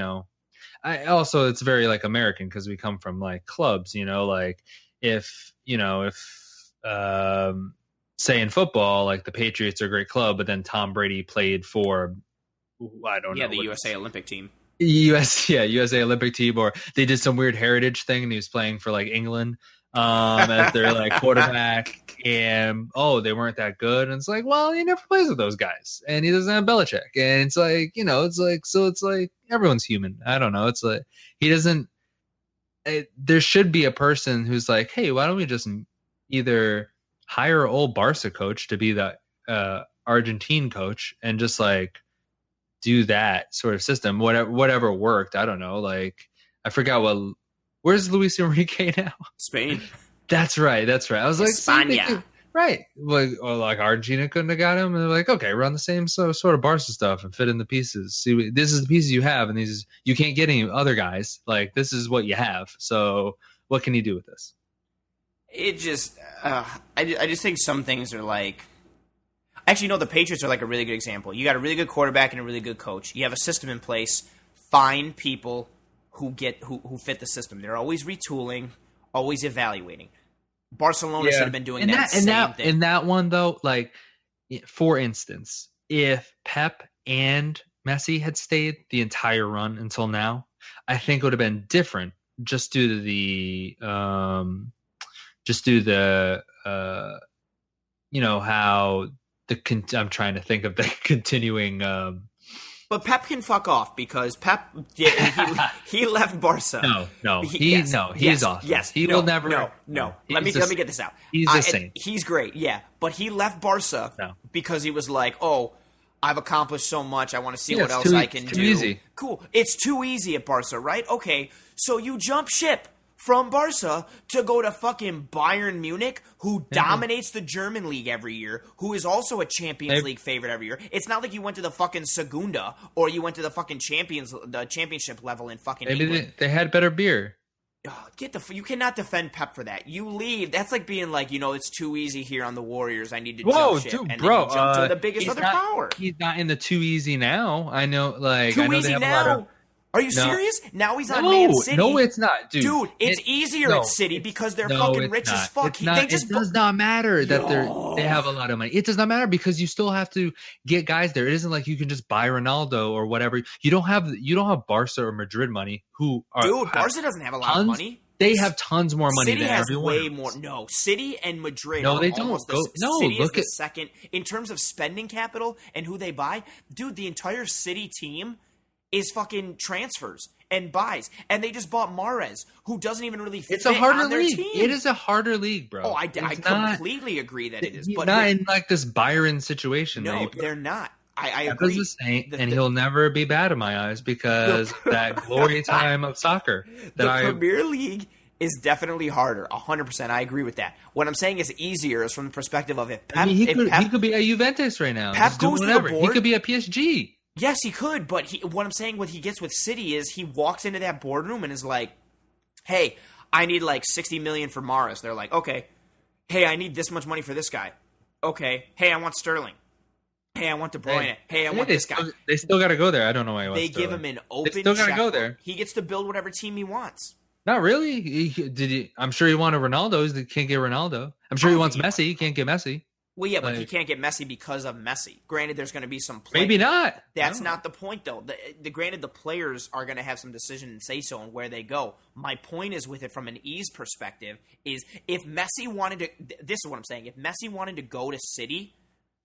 it's very like American because we come from like clubs, like if say in football, like the Patriots are a great club, but then Tom Brady played for, I don't know. Yeah, the USA Olympic team. USA Olympic team, or they did some weird heritage thing and he was playing for like England as their like quarterback, and they weren't that good, and it's like, well, he never plays with those guys and he doesn't have Belichick, and it's like, it's like everyone's human. I don't know, it's like he doesn't there should be a person who's like, hey, why don't we just either hire an old Barca coach to be the Argentine coach and just like do that sort of system, whatever worked. I don't know, like I forgot where's Luis Enrique now? Spain. That's right. I was like, España. Right. Like, or like Argentina couldn't have got him. And they're like, okay, run the same sort of Barca stuff and fit in the pieces. See, this is the pieces you have, and you can't get any other guys. Like, this is what you have. So, what can you do with this? It just, I just think some things are like. Actually, no, the Patriots are like a really good example. You got a really good quarterback and a really good coach. You have a system in place. Find people who fit the system. They're always retooling, always evaluating. Barcelona should have been doing that same thing. In that one, though, like, for instance, if Pep and Messi had stayed the entire run until now, I think it would have been different just due to the how I'm trying to think of the continuing But Pep can fuck off because Pep he left Barca. He's awesome. Yes, he will never. No. Let me get this out. He's the same. He's great. Yeah, but he left Barca because he was like, oh, I've accomplished so much. I want to see what else I can do. Too easy. Cool. It's too easy at Barca, right? Okay, so you jump ship from Barca to go to fucking Bayern Munich, who dominates the German league every year, who is also a Champions League favorite every year. It's not like you went to the fucking Segunda or you went to the fucking championship level in fucking England. They had better beer. Oh, you cannot defend Pep for that. You leave. That's like being like, it's too easy here on the Warriors. I need to jump ship. Dude, and bro, then you jump to the biggest other power. He's not in the too easy now. I know, like, too I know easy they have now. a lot of. Are you serious? Now he's on Man City. No, it's not, dude. Dude, it's easier at City because they're fucking rich as fuck. It does not matter that they have a lot of money. It does not matter because you still have to get guys there. It isn't like you can just buy Ronaldo or whatever. You don't have Barca or Madrid money. Barca doesn't have a lot of money. They have tons more money than everyone. City has way more. No, City and Madrid. No, they don't. City is the second in terms of spending capital and who they buy. Dude, the entire City team is fucking transfers and buys, and they just bought Mahrez, who doesn't even really fit on their team. It is a harder league, bro. Oh, I completely agree that it is, but not in like this Byron situation. No, they're not. I agree. The Saint, and he'll never be bad in my eyes because that glory time of soccer. Premier League is definitely harder. 100%. I agree with that. What I'm saying is easier is from the perspective of if Pep. He could be at Juventus right now. Pep goes to the board. He could be at PSG. Yes, he could, but what I'm saying, what he gets with City is he walks into that boardroom and is like, hey, I need like $60 million for Mahrez. They're like, okay. Hey, I need this much money for this guy. Okay. Hey, I want Sterling. Hey, I want De Bruyne. Hey, I want this guy. They still got to go there. I don't know why they give him an open check. They still got to go there. He gets to build whatever team he wants. Not really. I'm sure he wanted Ronaldo. He can't get Ronaldo. I'm sure he wants Messi. He can't get Messi. Well, yeah, but he can't get Messi because of Messi. Granted, there's going to be some play. Maybe not. That's not the point, though. Granted, the players are going to have some decision and say-so on where they go. My point is with it from an ease perspective is if Messi wanted to – this is what I'm saying. If Messi wanted to go to City,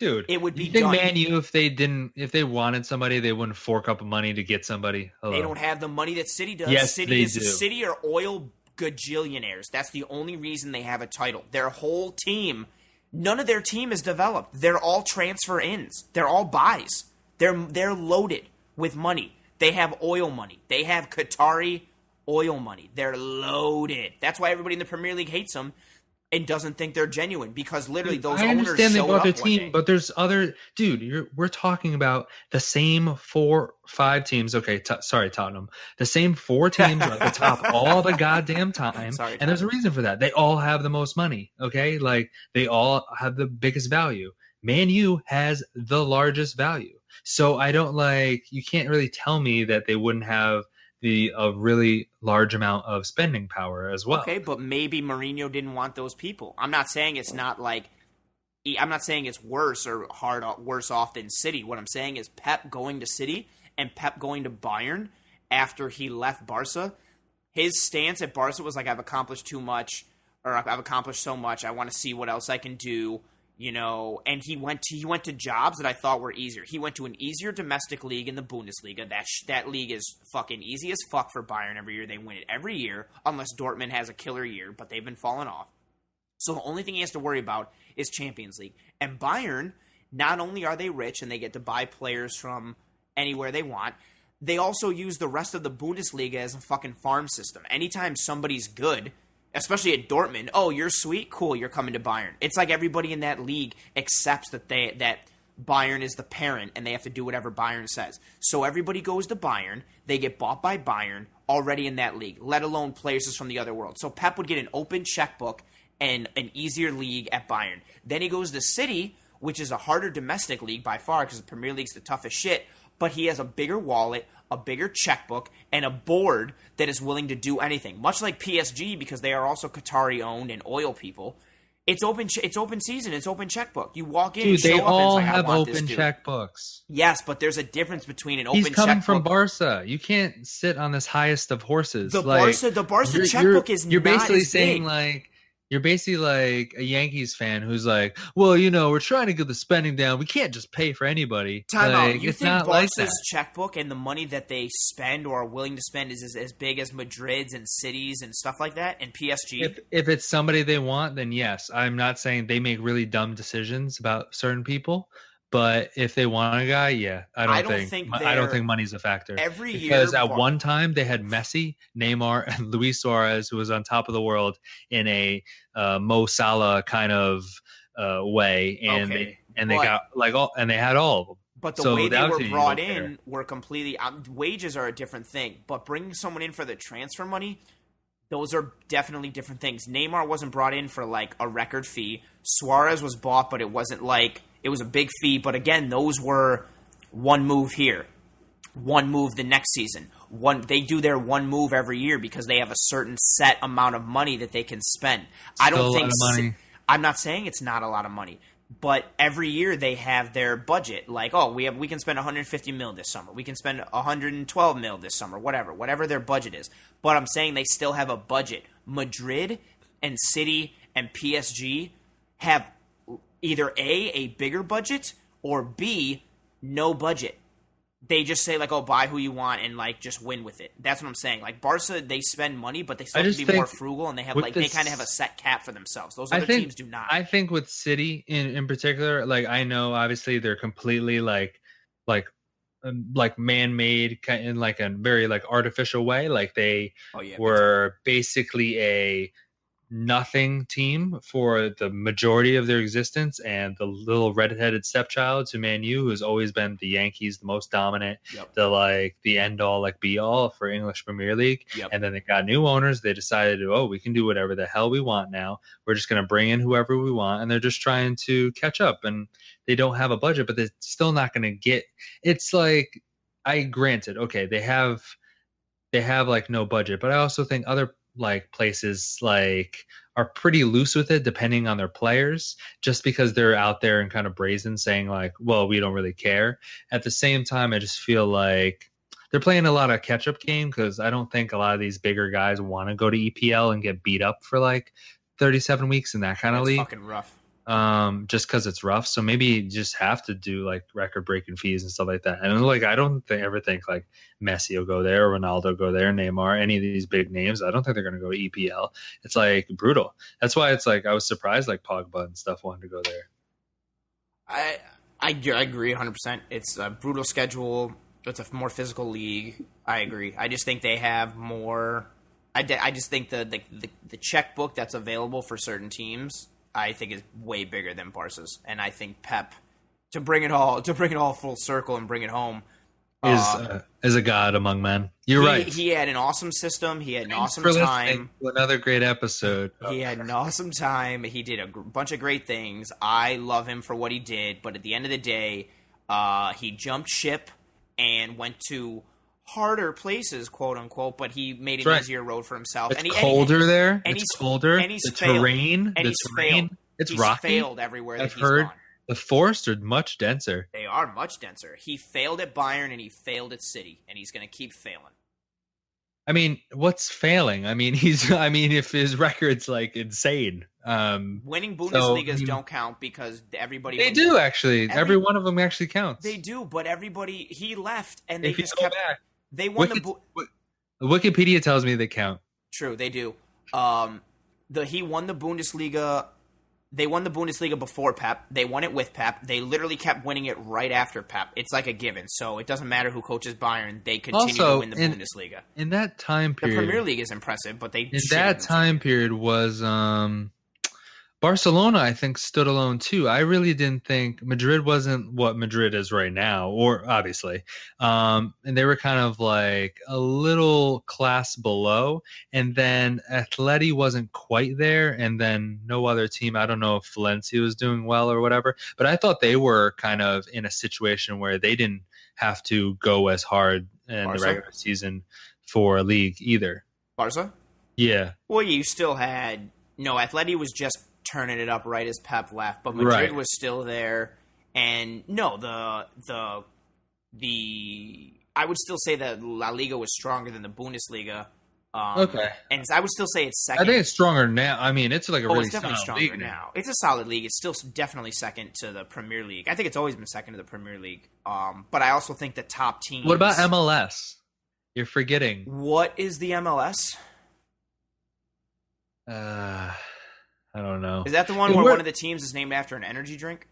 dude, it would be you think done. Man U, if they wanted somebody, they wouldn't fork up money to get somebody? Hello. They don't have the money that City does. Yes, they do. City are oil gajillionaires. That's the only reason they have a title. Their whole team – none of their team is developed. They're all transfer ins. They're all buys. They're loaded with money. They have oil money. They have Qatari oil money. They're loaded. That's why everybody in the Premier League hates them and doesn't think they're genuine because literally those owners showed up one day. I understand they bought their team, but there's other – dude, we're talking about the same 4-5 teams. Okay, sorry, Tottenham. The same 4 teams are at the top all the goddamn time. Sorry, and there's a reason for that. They all have the most money, okay? Like, they all have the biggest value. Man U has the largest value. So I don't you can't really tell me that they wouldn't have – a really large amount of spending power as well. Okay, but maybe Mourinho didn't want those people. I'm not saying it's not like I'm not saying it's worse or worse off than City. What I'm saying is Pep going to City and Pep going to Bayern after he left Barca. His stance at Barca was like, I've accomplished too much, or I've accomplished so much. I want to see what else I can do. And he went to jobs that I thought were easier. He went to an easier domestic league in the Bundesliga. That league is fucking easy as fuck for Bayern every year. They win it every year, unless Dortmund has a killer year, but they've been falling off. So the only thing he has to worry about is Champions League. And Bayern, not only are they rich and they get to buy players from anywhere they want, they also use the rest of the Bundesliga as a fucking farm system. Anytime somebody's good, especially at Dortmund. Oh, you're sweet, cool. You're coming to Bayern. It's like everybody in that league accepts that Bayern is the parent and they have to do whatever Bayern says. So everybody goes to Bayern. They get bought by Bayern already in that league, let alone players from the other world. So Pep would get an open checkbook and an easier league at Bayern. Then he goes to City, which is a harder domestic league by far because the Premier League's the toughest shit, but he has a bigger wallet, a bigger checkbook, and a board that is willing to do anything. Much like PSG, because they are also Qatari-owned and oil people. It's open season. It's open checkbook. You walk in, dude, show they up, all and it's like, have open checkbooks. Yes, but there's a difference between an open checkbook. He's coming from Barca. You can't sit on this highest of horses. The Barca checkbook is you're not basically as saying big. like you're basically like a Yankees fan who's like, well, we're trying to get the spending down. We can't just pay for anybody. Time like, out. You it's think not Barca's like that. checkbook and the money that they spend or are willing to spend is as big as Madrid's and Cities and stuff like that and PSG? If it's somebody they want, then yes. I'm not saying they make really dumb decisions about certain people. But if they want a guy, yeah, I don't think money's a factor. Every year, because at one time they had Messi, Neymar, and Luis Suarez, who was on top of the world in a Mo Salah kind of way, and they got like all, and they had all of them. But the way they were brought in were completely wages are a different thing. But bringing someone in for the transfer money, those are definitely different things. Neymar wasn't brought in for like a record fee. Suarez was bought, but it wasn't like it was a big fee. But again, those were one move here, one move the next season. They do their one move every year because they have a certain set amount of money that they can spend. I don't think I'm not saying it's not a lot of money, but every year they have their budget. Like, oh, we can spend 150 mil this summer. We can spend 112 mil this summer. Whatever their budget is. But I'm saying they still have a budget. Madrid and City and PSG have either A, bigger budget, or B, no budget. They just say, like, oh, buy who you want and, like, just win with it. That's what I'm saying. Like, Barca, they spend money, but they still have to be more frugal, and they have, like, they kind of have a set cap for themselves. Those other teams do not. I think with City in particular, like, I know, obviously, they're completely, like man-made in, like, a very, like, artificial way. Like, they were basically a nothing team for the majority of their existence, and the little red-headed stepchild to Man U, who's always been the Yankees, the most dominant, the end-all, like, be-all for English Premier League. And then they got new owners. They decided, we can do whatever the hell we want now. We're just going to bring in whoever we want, and they're just trying to catch up. And they don't have a budget, but they're still not going to get. It's like, granted, okay, they have like no budget, but I also think other like places like are pretty loose with it depending on their players, just because they're out there and kind of brazen saying like, well, we don't really care. At the same time, I just feel like they're playing a lot of catch up game, because I don't think a lot of these bigger guys want to go to EPL and get beat up for like 37 weeks in that kind of league. Fucking rough. Just because it's rough. So maybe you just have to do like record breaking fees and stuff like that. And like, I don't ever think like Messi will go there, Ronaldo go there, Neymar, any of these big names. I don't think they're going to go to EPL. It's like brutal. That's why it's like, I was surprised like Pogba and stuff wanted to go there. I agree 100%. It's a brutal schedule. It's a more physical league. I agree. I just think they have more. I just think the checkbook that's available for certain teams, I think, is way bigger than Barca's, and I think Pep, to bring it all full circle and bring it home, is a god among men. You're right. He had an awesome system. He had an awesome time. Another great episode. He had an awesome time. He did a bunch of great things. I love him for what he did, but at the end of the day, he jumped ship and went to harder places, quote unquote, but he made an easier road for himself. It's colder there. And it's colder. And he's the failed. terrain. And the he's terrain. failed. It's he's rocky. Failed everywhere I've that he's heard gone. The forests are much denser. They are much denser. He failed at Bayern and he failed at City, and he's going to keep failing. I mean, what's failing? I mean, if his record's like insane. Winning Bundesligas don't count because everybody. They do actually. Every one of them actually counts. They do, but he left, and they if just you go kept. Back, they won Wikipedia tells me they count. True, they do. He won the Bundesliga They won the Bundesliga before Pep. They won it with Pep. They literally kept winning it right after Pep. It's like a given. So it doesn't matter who coaches Bayern. They continue to win the Bundesliga. In that time period, the Premier League is impressive, but they in that time period was Barcelona, I think, stood alone too. I really didn't think Madrid wasn't what Madrid is right now, or obviously. And they were kind of like a little class below. And then Atleti wasn't quite there. And then no other team. I don't know if Valencia was doing well or whatever. But I thought they were kind of in a situation where they didn't have to go as hard in the regular season for a league either. Barca? Yeah. Well, you still had... No, Atleti was just turning it up right as Pep left, but Madrid was still there. And no, the I would still say that La Liga was stronger than the Bundesliga. Okay, and I would still say it's second. I think it's stronger now. I mean, it's like a really it's definitely solid stronger league now. It's a solid league. It's still definitely second to the Premier League. I think it's always been second to the Premier League. But I also think the top teams. What about MLS? You're forgetting. What is the MLS? I don't know. Is that the one where one of the teams is named after an energy drink?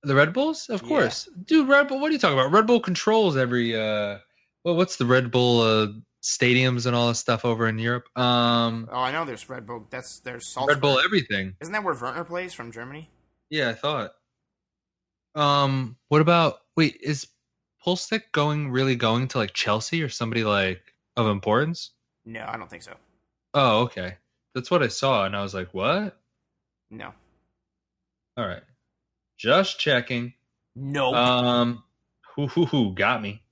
The Red Bulls? Of course. Dude, Red Bull, what are you talking about? Red Bull controls every what's the Red Bull stadiums and all this stuff over in Europe? I know there's Red Bull. There's Salzburg. Red Bull everything. Isn't that where Werner plays from Germany? Yeah, I thought. What about is Pulisic really going to like Chelsea or somebody like of importance? No, I don't think so. Oh, okay. That's what I saw, and I was like, what? No. All right. Just checking. Nope. Who got me.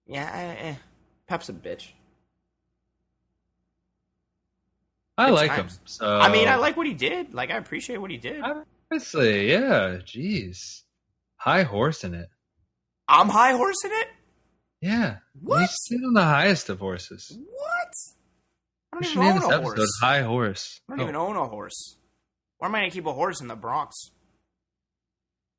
Yeah, Pep's a bitch. I like him. So I mean, I like what he did. Like, I appreciate what he did. Obviously, yeah. Jeez. High horse in it. I'm high horse in it? Yeah. What? You sit on the highest of horses. What? I don't even own a horse. High horse. I don't even own a horse. Why am I going to keep a horse in the Bronx?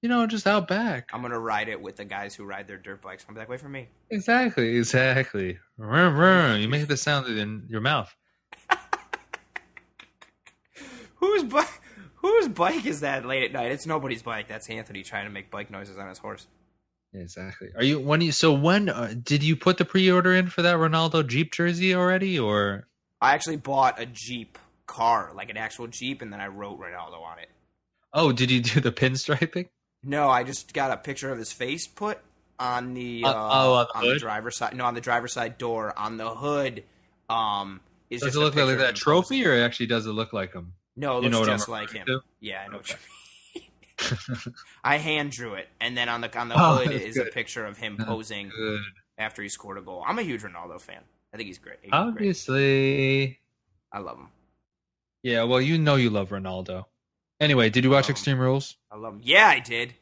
Just out back. I'm going to ride it with the guys who ride their dirt bikes. I'm going to be like, wait for me. Exactly. Vroom, vroom. You make the sound in your mouth. Whose bike is that late at night? It's nobody's bike. That's Anthony trying to make bike noises on his horse. Exactly. When did you put the pre-order in for that Ronaldo Jeep jersey already, or? I actually bought a Jeep car, like an actual Jeep, and then I wrote Ronaldo on it. Oh, did you do the pinstriping? No, I just got a picture of his face put on the the driver's side. No, on the driver's side door. On the hood, does it look like that trophy, or actually does it look like him? No, it looks just like him. To? Yeah, I know what you mean. I hand drew it, and then on the hood is a picture of him posing after he scored a goal. I'm a huge Ronaldo fan. I think he's great. Obviously. Great. I love him. Yeah, well, you love Ronaldo. Anyway, did you watch Extreme Rules? I love him. Yeah, I did.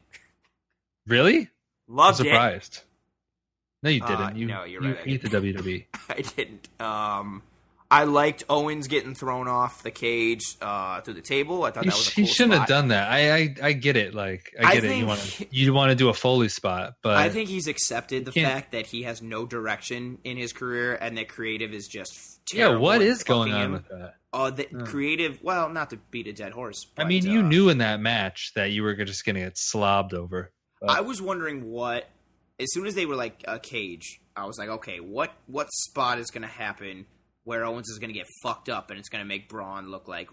Really? Loved I'm surprised. It. No, you didn't. No, you're right. You hate the WWE. I didn't. I liked Owens getting thrown off the cage through the table. I thought that was a cool He shouldn't spot. have done that. I get it. Like I get it. You want to do a Foley spot, but I think he's accepted the fact that he has no direction in his career and that creative is just terrible. Yeah, what is going on with that? Creative. Well, not to beat a dead horse. But, I mean, you knew in that match that you were just going to get slobbed over. But. I was wondering what. As soon as they were like a cage, I was like, okay, what spot is going to happen where Owens is going to get fucked up and it's going to make Braun look like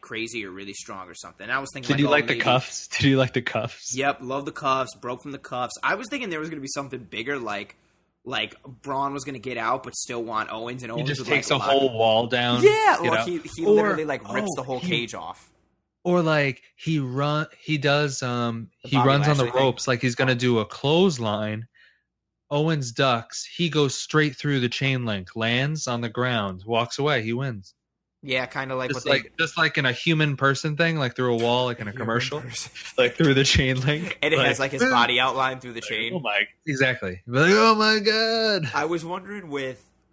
crazy or really strong or something. And I was thinking, Did you like the cuffs? Did you like the cuffs? Yep, love the cuffs. Broke from the cuffs. I was thinking there was going to be something bigger, like Braun was going to get out but still want Owens, and Owens just takes a whole wall down. Yeah, or he literally rips the whole cage off. Or he runs on the ropes like he's going to do a clothesline. Owens ducks. He goes straight through the chain link, lands on the ground, walks away. He wins. Yeah, kind of like just like in a human person thing, like through a wall, like in a commercial, like through the chain link, and it has his body outlined through the chain. Oh my, exactly. Like, oh my god! I was wondering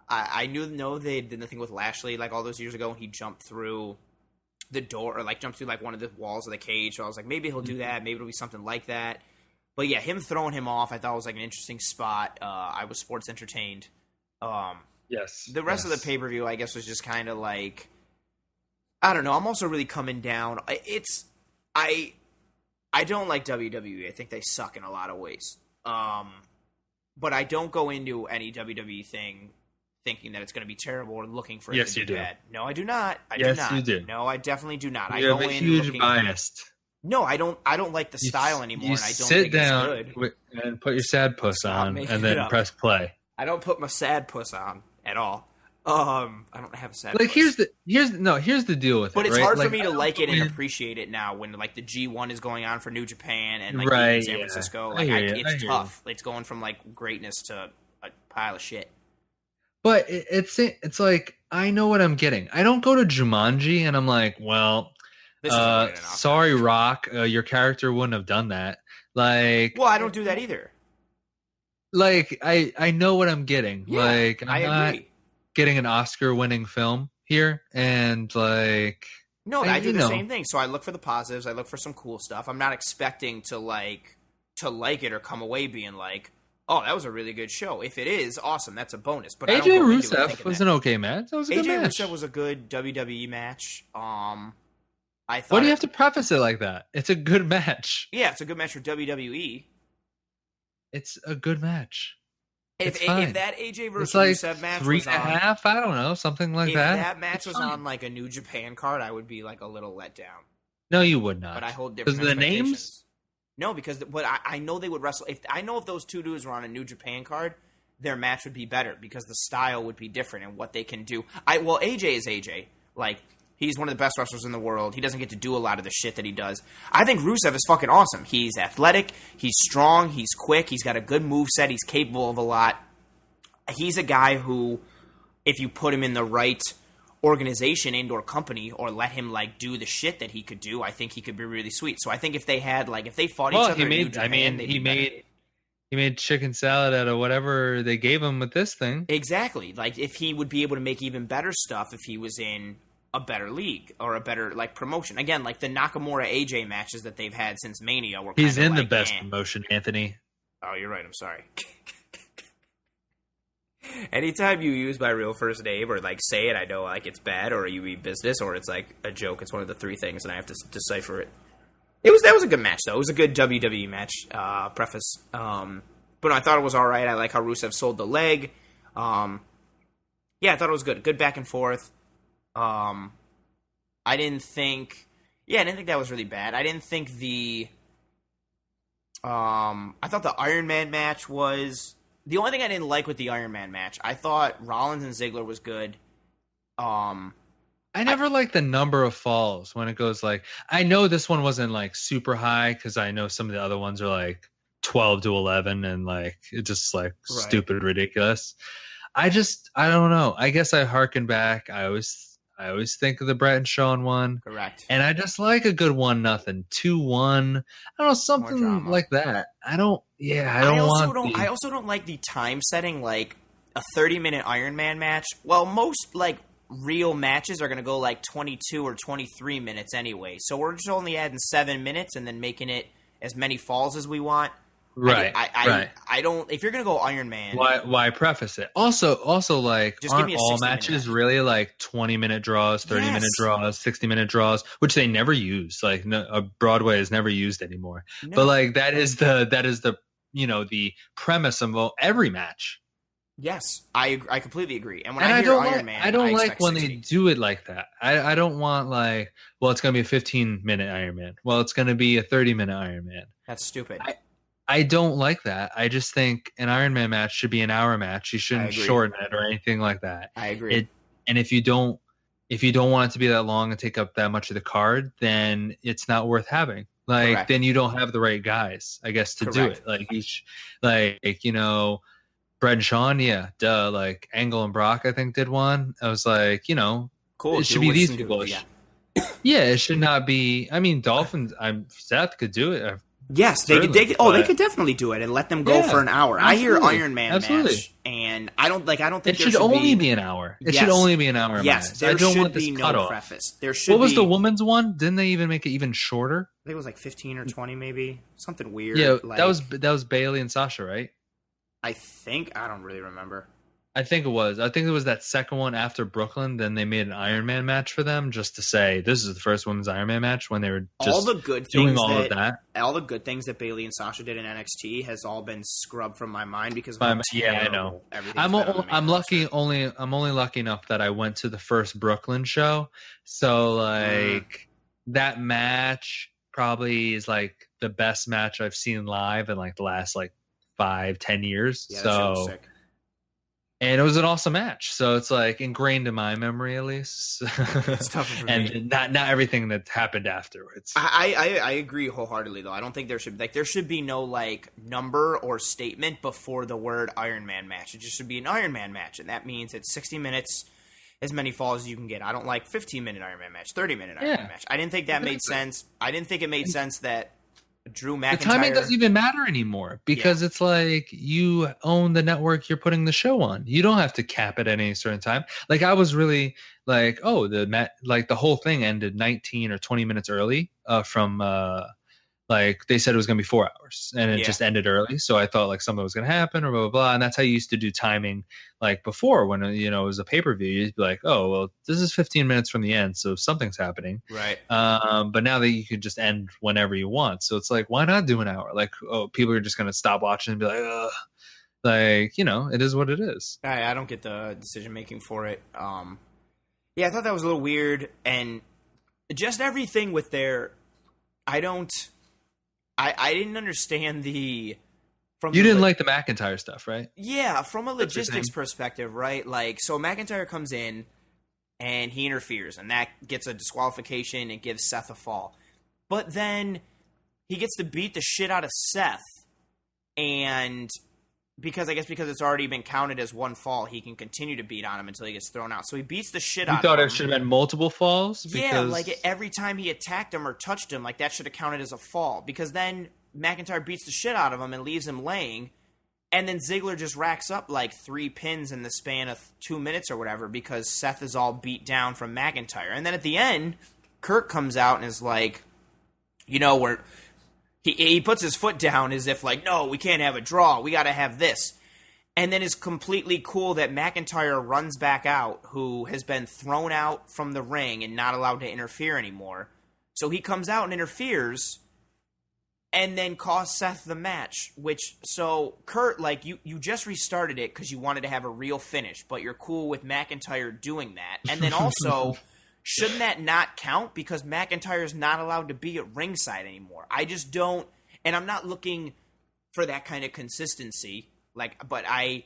I know they did the thing with Lashley like all those years ago when he jumped through the door or jumped through one of the walls of the cage. So I was like, maybe he'll do that. Maybe it'll be something like that. But yeah, him throwing him off, I thought was an interesting spot. I was sports entertained. Yes. The rest of the pay-per-view, I guess, was just kind of I don't know. I'm also really coming down. I don't like WWE. I think they suck in a lot of ways. But I don't go into any WWE thing thinking that it's going to be terrible or looking for it to be bad. No, I do not. Yes, you do. No, I definitely do not. You have a huge bias. No, I don't like the style anymore, and I don't sit think down it's good. and put your sad puss on, and then press play. I don't put my sad puss on at all. I don't have a sad puss. Here's the deal with it. But it's right? hard for me to like it and appreciate it now when like the G1 is going on for New Japan and like being in San Francisco. Like it's tough. It's going from like greatness to a pile of shit. But it's like I know what I'm getting. I don't go to Jumanji and I'm like, well, sorry, Rock, your character wouldn't have done that. Like, well, I don't do that either. Like, I know what I'm getting. Yeah, like, I'm not getting an Oscar-winning film here, and like, no, I do the same thing. So I look for the positives. I look for some cool stuff. I'm not expecting to like it or come away being like, oh, that was a really good show. If it is, awesome. That's a bonus. But AJ Rusev was an okay match. That was a good match. AJ Rusev was a good WWE match. I thought. Why do you have to preface it like that? It's a good match. Yeah, it's a good match for WWE. It's a good match. If that AJ versus like Rusev match 3.5, was on, I don't know, something like that. If that match was on like a New Japan card, I would be like a little let down. No, you would not. But I hold different expectations. The names? No, because I know they would wrestle. If those two dudes were on a New Japan card, their match would be better because the style would be different and what they can do. AJ is AJ. Like, he's one of the best wrestlers in the world. He doesn't get to do a lot of the shit that he does. I think Rusev is fucking awesome. He's athletic. He's strong. He's quick. He's got a good moveset. He's capable of a lot. He's a guy who, if you put him in the right organization and or company or let him like do the shit that he could do, I think he could be really sweet. So I think if they had like if they fought each other in New Japan, he made chicken salad out of whatever they gave him with this thing. Exactly. Like if he would be able to make even better stuff if he was in a better league or a better like promotion. Again, like the Nakamura AJ matches that they've had since Mania were he's in the best promotion, Anthony. Oh, you're right. I'm sorry. Anytime you use my real first name or like say it, I know like it's bad or you mean business or it's like a joke. It's one of the three things, and I have to decipher it. That was a good match though. It was a good WWE match. Preface. But no, I thought it was all right. I like how Rusev sold the leg. Yeah, I thought it was good. Good back and forth. I didn't think that was really bad. I didn't think I thought the Iron Man match was. The only thing I didn't like with the Iron Man match, I thought Rollins and Ziggler was good. I never like the number of falls when it goes like, I know this one wasn't like super high because I know some of the other ones are like 12 to 11 and like it's just like stupid ridiculous. I don't know. I guess I harken back. I always think of the Brett and Shawn one. Correct. And I just like a good 1-0, 2-1. I don't know, something like that. I also don't like the time setting, like a 30-minute Iron Man match. Well, most like real matches are going to go like 22 or 23 minutes anyway. So we're just only adding 7 minutes and then making it as many falls as we want. Right. I don't. If you're gonna go Iron Man, why preface it? Also, like, just aren't all matches really like 20-minute draws, 30-minute draws, 60-minute draws, which they never use. Like, Broadway is never used anymore. No. But like that is the the premise of every match. Yes, I completely agree. And when I hear Iron Man, I don't like when 60. They do it like that. I don't want like, well, it's gonna be a 15-minute Iron Man. Well, it's gonna be a 30-minute Iron Man. That's stupid. I don't like that. I just think an Iron Man match should be an hour match. You shouldn't shorten it or anything like that. I agree. And if you don't want it to be that long and take up that much of the card, then it's not worth having. Like, Correct. Then you don't have the right guys, I guess, to do it. Like Brett and Shawn, yeah, duh. Like Angle and Brock, I think did one. I was like, cool. It should be these people. Yeah, it should not be. I mean, Dolphins. Seth could do it. Yes, they could definitely do it and let them go for an hour. Absolutely. I hear Iron Man match, and I don't think it should only be an hour. It should only be an hour. Yes, there should be no preface. There should. What was the woman's one? Didn't they even make it even shorter? I think it was like 15 or 20, maybe something weird. Yeah, that was Bailey and Sasha, right? I think I don't really remember. I think it was. I think it was that second one after Brooklyn. Then they made an Iron Man match for them just to say this is the first women's Iron Man match when they were just doing all of that. All the good things that Bayley and Sasha did in NXT has all been scrubbed from my mind because yeah, I know. I'm only lucky enough that I went to the first Brooklyn show, so like that match probably is like the best match I've seen live in like the last like 5-10 years. Yeah, so. Sick. And it was an awesome match, so it's like ingrained in my memory at least. It's tough for and me. not everything that happened afterwards. I agree wholeheartedly though. I don't think there should be no like number or statement before the word Iron Man match. It just should be an Iron Man match, and that means it's 60 minutes, as many falls as you can get. I don't like 15-minute Iron Man match, 30-minute Iron Man match. I didn't think that made sense. I didn't think it made sense that Drew McIntyre. The timing doesn't even matter anymore because it's like you own the network you're putting the show on. You don't have to cap it at any certain time. Like I was really like, the whole thing ended 19 or 20 minutes early from like they said it was going to be 4 hours and it just ended early. So I thought like something was going to happen or blah, blah, blah. And that's how you used to do timing like before when, it was a pay-per-view. You'd be like, oh, well, this is 15 minutes from the end. So something's happening. Right. But now that you could just end whenever you want. So it's like, why not do an hour? Like, people are just going to stop watching and be like, ugh. Like, it is what it is. I don't get the decision-making for it. I thought that was a little weird. And just everything with I didn't understand You didn't like the McIntyre stuff, right? Yeah, from a logistics perspective, right? Like, so McIntyre comes in and he interferes, and that gets a disqualification and gives Seth a fall. But then he gets to beat the shit out of Seth, and because it's already been counted as one fall, he can continue to beat on him until he gets thrown out. So he beats the shit out of him. You thought it should have been multiple falls? Yeah, like every time he attacked him or touched him, like that should have counted as a fall. Because then McIntyre beats the shit out of him and leaves him laying, and then Ziggler just racks up like 3 pins in the span of 2 minutes or whatever because Seth is all beat down from McIntyre. And then at the end, Kurt comes out and is like, He puts his foot down as if like, no, we can't have a draw. We got to have this. And then is completely cool that McIntyre runs back out, who has been thrown out from the ring and not allowed to interfere anymore. So he comes out and interferes and then costs Seth the match. So Kurt, like, you just restarted it because you wanted to have a real finish, but you're cool with McIntyre doing that. And then also... shouldn't that not count? Because McIntyre's not allowed to be at ringside anymore. I just don't, and I'm not looking for that kind of consistency. But I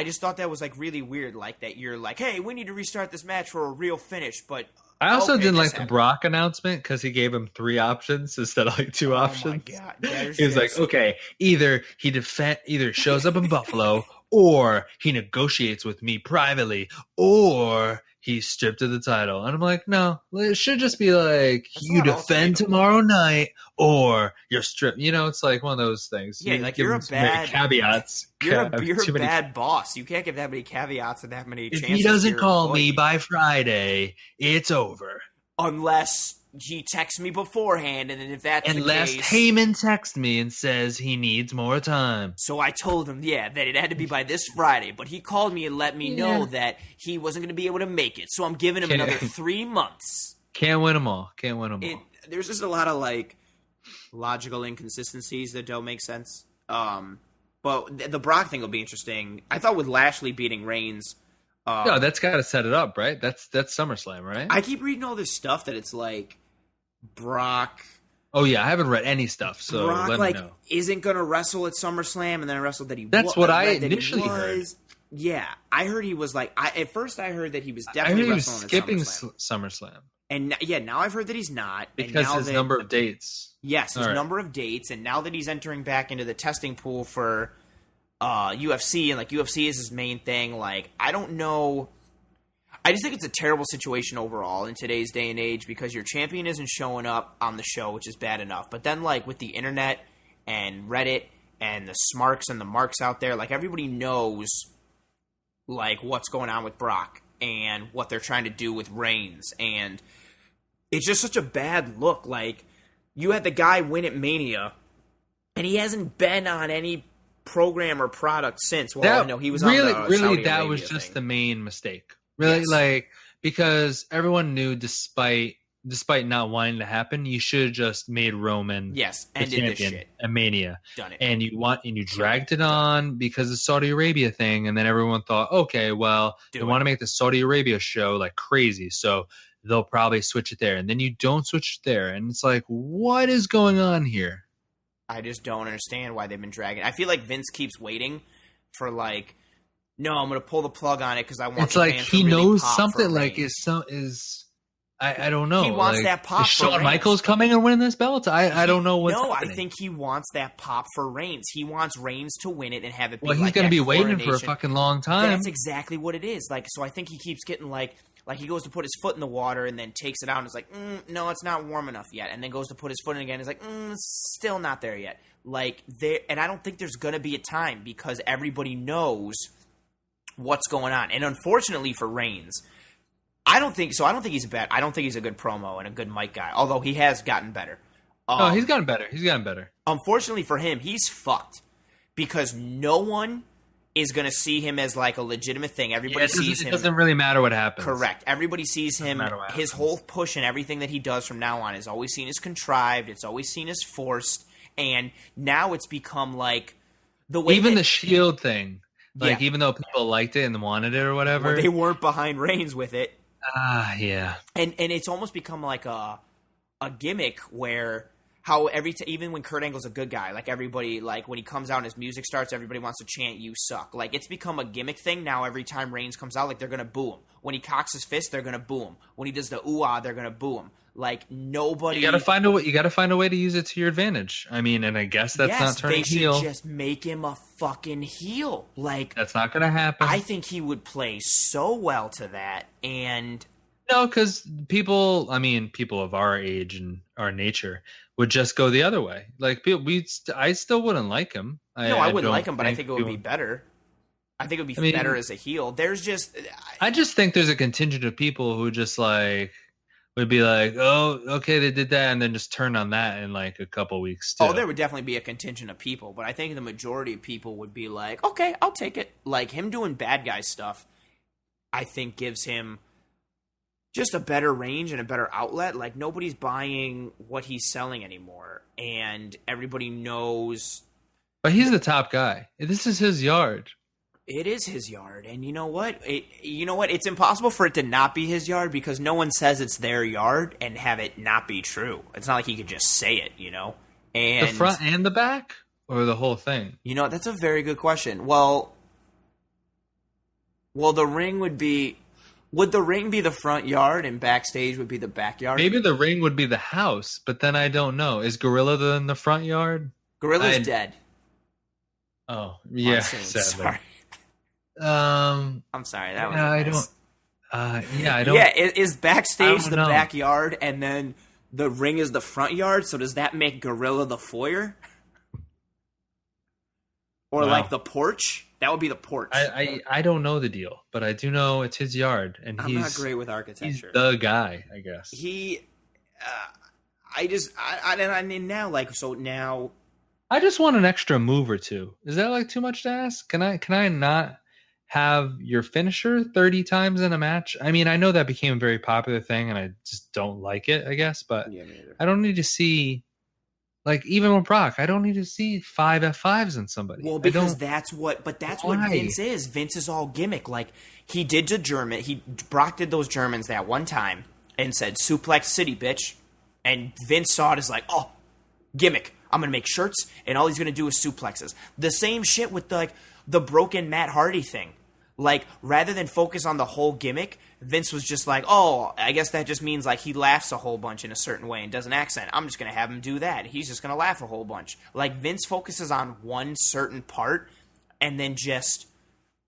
just thought that was like really weird. Like that you're like, hey, we need to restart this match for a real finish. But I also didn't like the Brock announcement because he gave him 3 options instead of like 2 options. Oh my God. He was like, okay, either either shows up in Buffalo, or he negotiates with me privately, or he's stripped of the title. And I'm like, no, it should just be like, you defend tomorrow night, or you're stripped. It's like one of those things. Yeah, like you're a bad caveats. You're a bad boss. You can't give that many caveats and that many chances. If he doesn't call me by Friday, it's over. Unless he texts me beforehand, and then if that's the case... Heyman texts me and says he needs more time. So I told him, that it had to be by this Friday, but he called me and let me know that he wasn't going to be able to make it, so I'm giving him another 3 months. Can't win them all. There's just a lot of, like, logical inconsistencies that don't make sense. But the Brock thing will be interesting. I thought with Lashley beating Reigns... no, that's got to set it up, right? That's SummerSlam, right? I keep reading all this stuff that it's like Brock. Oh yeah, I haven't read any stuff, so Brock let me know. Isn't going to wrestle at SummerSlam, and then I wrestled that he. That's what I initially heard. Yeah, I heard he was like. At first, I heard that he was definitely wrestling skipping at SummerSlam. And now I've heard that he's not because his number of dates. Yes, his number of dates, and now that he's entering back into the testing pool for UFC, and like UFC is his main thing. Like, I don't know. I just think it's a terrible situation overall in today's day and age because your champion isn't showing up on the show, which is bad enough. But then, like, with the internet and Reddit and the smarks and the marks out there, like, everybody knows, like, what's going on with Brock and what they're trying to do with Reigns. And it's just such a bad look. Like, you had the guy win at Mania, and he hasn't been on any program or product since. Well, no, he was really, on the really, Saudi that Arabia was just thing. the main mistake. Really, Yes. like, because everyone knew, despite not wanting to happen, you should have just made Roman the ended this champion shit. at Mania. Done it. And you dragged it on because of the Saudi Arabia thing, and then everyone thought, okay, well, they want to make the Saudi Arabia show like crazy, so they'll probably switch it there. And then you don't switch it there, and it's like, what is going on here? I just don't understand why they've been dragging. I feel like Vince keeps waiting for like, no, I'm going to pull the plug on it because I want. It's like he really knows something. Like I don't know. He wants like, that pop. Is Shawn Michaels coming and winning this belt? I don't know what's happening. I think he wants that pop for Reigns. He wants Reigns to win it and have it be he's going to be waiting for a fucking long time. That's exactly what it is. Like, so I think he keeps getting like he goes to put his foot in the water and then takes it out and is like, no, it's not warm enough yet. And then goes to put his foot in again and is like, it's still not there yet. Like, and I don't think there's going to be a time because everybody knows what's going on. And unfortunately for Reigns, I don't think he's bad. I don't think he's a good promo and a good mic guy, although he has gotten better. He's gotten better. He's gotten better. Unfortunately for him, he's fucked because no one is going to see him as like a legitimate thing. Everybody sees him. It doesn't really matter what happens. Correct. Everybody sees him. His whole push and everything that he does from now on is always seen as contrived. It's always seen as forced. And now it's become like the way the Shield thing. Like, even though people liked it and wanted it or whatever. Well, they weren't behind Reigns with it. Yeah. And it's almost become like a gimmick where how even when Kurt Angle's a good guy, like everybody, like when he comes out and his music starts, everybody wants to chant "You suck." Like it's become a gimmick thing now. Every time Reigns comes out, like they're gonna boo him. When he cocks his fist, they're gonna boo him. When he does the ooh-ah, they're gonna boo him. Like nobody. You gotta find a way to use it to your advantage. I mean, and I guess that's not turning heel. They should just make him a fucking heel. Like that's not gonna happen. I think he would play so well to that, and no, because people of our age and our nature would just go the other way. Like I still wouldn't like him. I wouldn't like him, but I think it would be better. I think it would be better as a heel. I just think there's a contingent of people who just like would be like, oh, okay, they did that, and then just turn on that in like a couple weeks too. Oh, there would definitely be a contingent of people, but I think the majority of people would be like, okay, I'll take it. Like him doing bad guy stuff, I think gives him just a better range and a better outlet. Like nobody's buying what he's selling anymore, and everybody knows. But he's the top guy. This is his yard. It is his yard, and you know what? It's impossible for it to not be his yard because no one says it's their yard and have it not be true. It's not like he could just say it, And the front and the back, or the whole thing. That's a very good question. Well, the ring would be. Would the ring be the front yard and backstage would be the backyard? Maybe the ring would be the house, but then I don't know. Is Gorilla in the front yard? Gorilla's dead. Oh, yeah. Sorry. I'm sorry. That was. I don't. I don't. Yeah, is backstage the backyard and then the ring is the front yard? So does that make Gorilla the foyer? Or like the porch? That would be the porch. I don't know the deal, but I do know it's his yard, and I'm not great with architecture. He's the guy, I guess. Now. I just want an extra move or two. Is that like too much to ask? Can I not have your finisher 30 times in a match? I mean, I know that became a very popular thing, and I just don't like it, I guess. But yeah, me either. I don't need to see. Like, even with Brock, I don't need to see 5 F5s in somebody. Well, because that's what Vince is. Vince is all gimmick. Like, he did to German. Brock did those Germans that one time and said, suplex city, bitch. And Vince saw it as like, oh, gimmick. I'm going to make shirts, and all he's going to do is suplexes. The same shit with, the broken Matt Hardy thing. Like, rather than focus on the whole gimmick, Vince was just like, oh, I guess that just means, like, he laughs a whole bunch in a certain way and does an accent. I'm just going to have him do that. He's just going to laugh a whole bunch. Like, Vince focuses on one certain part and then just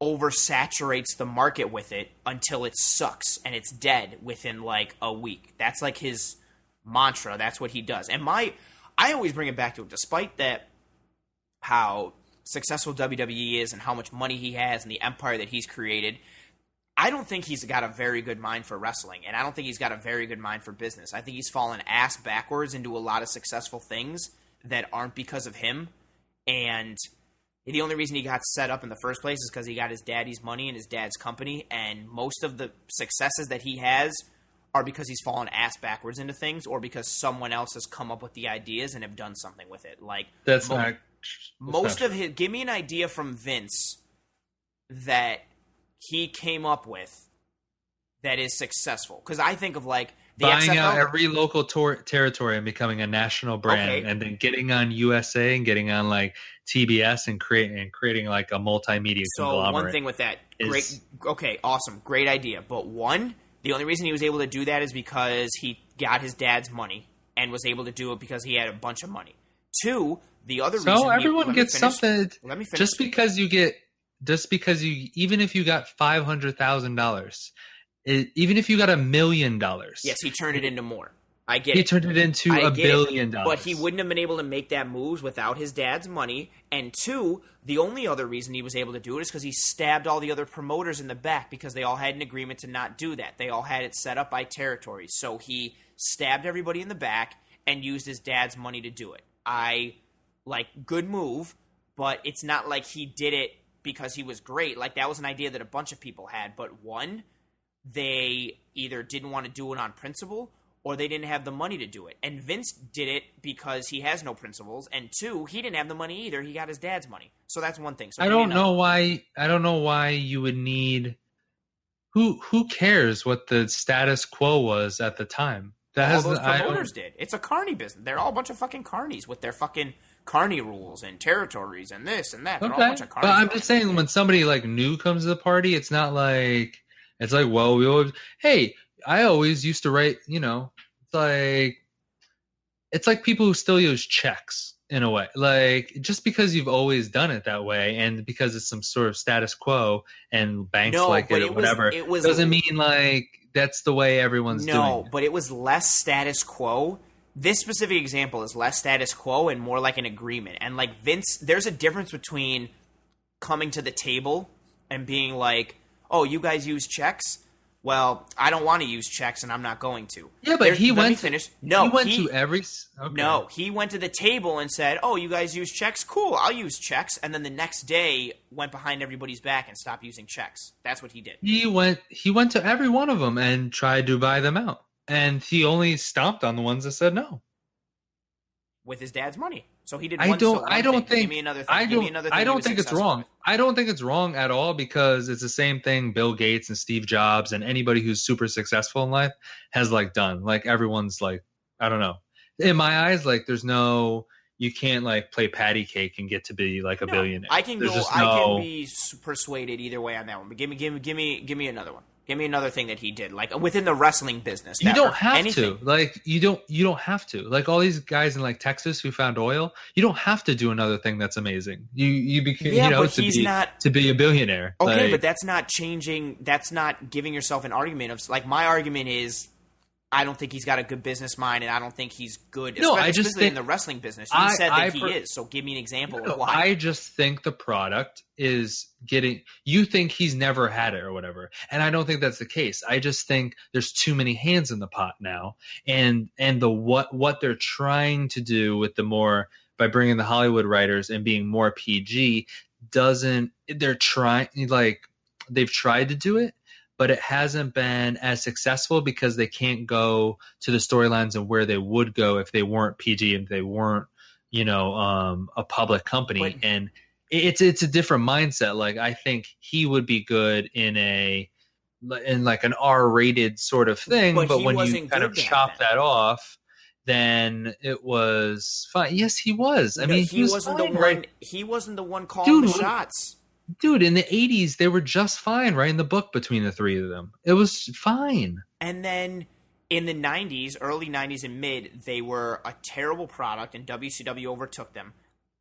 oversaturates the market with it until it sucks and it's dead within, like, a week. That's, like, his mantra. That's what he does. And I always bring it back to it, despite that, how successful WWE is and how much money he has and the empire that he's created, I don't think he's got a very good mind for wrestling, and I don't think he's got a very good mind for business. I think he's fallen ass backwards into a lot of successful things that aren't because of him, and The only reason he got set up in the first place is because he got his daddy's money and his dad's company, and most of the successes that he has are because he's fallen ass backwards into things, or because someone else has come up with the ideas and have done something with it. Like give me an idea from Vince that he came up with that is successful. Because I think of like the buying XFL, out every local territory and becoming a national brand, and then getting on USA and getting on like TBS and creating like a multimedia conglomerate. So one thing with that, awesome, great idea. But one, the only reason he was able to do that is because he got his dad's money and was able to do it because he had a bunch of money. Two, the other reason. So everyone gets something. Let me finish. Just because you, even if you got $500,000, even if you got $1 million. Yes, he turned it into more. I get it. He turned it into $1 billion. But he wouldn't have been able to make that move without his dad's money. And two, the only other reason he was able to do it is because he stabbed all the other promoters in the back because they all had an agreement to not do that. They all had it set up by territories. So he stabbed everybody in the back and used his dad's money to do it. Good move, but it's not like he did it because he was great. Like, that was an idea that a bunch of people had. But one, they either didn't want to do it on principle or they didn't have the money to do it. And Vince did it because he has no principles. And two, he didn't have the money either. He got his dad's money. So that's one thing. So I don't know why you would need. Who cares what the status quo was at the time? All those promoters did. It's a carny business. They're all a bunch of fucking carnies with their fucking carny rules and territories and this and that. They're all a bunch of carnies. But I'm just saying, when somebody like new comes to the party, it's not like well, I always used to write. It's like people who still use checks in a way. Like, just because you've always done it that way, and because it's some sort of status quo and banks like it or whatever, doesn't mean like that's the way everyone's doing it. No, but it was less status quo. This specific example is less status quo and more like an agreement. And like Vince, there's a difference between coming to the table and being like, oh, you guys use checks? Well, I don't want to use checks, and I'm not going to. Yeah, but he went to the table and said, oh, you guys use checks? Cool, I'll use checks. And then the next day went behind everybody's back and stopped using checks. That's what he did. He went to every one of them and tried to buy them out. And he only stomped on the ones that said no. With his dad's money. So he did I don't think it's wrong. With. I don't think it's wrong at all, because it's the same thing Bill Gates and Steve Jobs and anybody who's super successful in life has like done. Like, everyone's like, I don't know. In my eyes, like, you can't like play patty cake and get to be like a billionaire. I can can be persuaded either way on that one. But give me another one. Give me another thing that he did, like within the wrestling business. You don't have to. Like, you don't have to. Like, all these guys in like Texas who found oil, you don't have to do another thing that's amazing. You became, to be a billionaire. Okay, but that's not changing. That's not giving yourself an argument of like, my argument is, I don't think he's got a good business mind, and I don't think he's good, especially in the wrestling business. You said that he is, so give me an example of why. I just think the product is getting – you think he's never had it or whatever, and I don't think that's the case. I just think there's too many hands in the pot now, and what they're trying to do with by bringing the Hollywood writers and being more PG they've tried to do it, but it hasn't been as successful because they can't go to the storylines of where they would go if they weren't PG and they weren't, a public company. And it's a different mindset. Like, I think he would be good in like an R-rated sort of thing, but when you kind of chop that off, then it was fine. Yes, he was. I mean, he wasn't fine, right? He wasn't the one calling the shots. Dude, in the 80s, they were just fine writing the book between the three of them. It was fine. And then in the 90s, early 90s and mid, they were a terrible product, and WCW overtook them.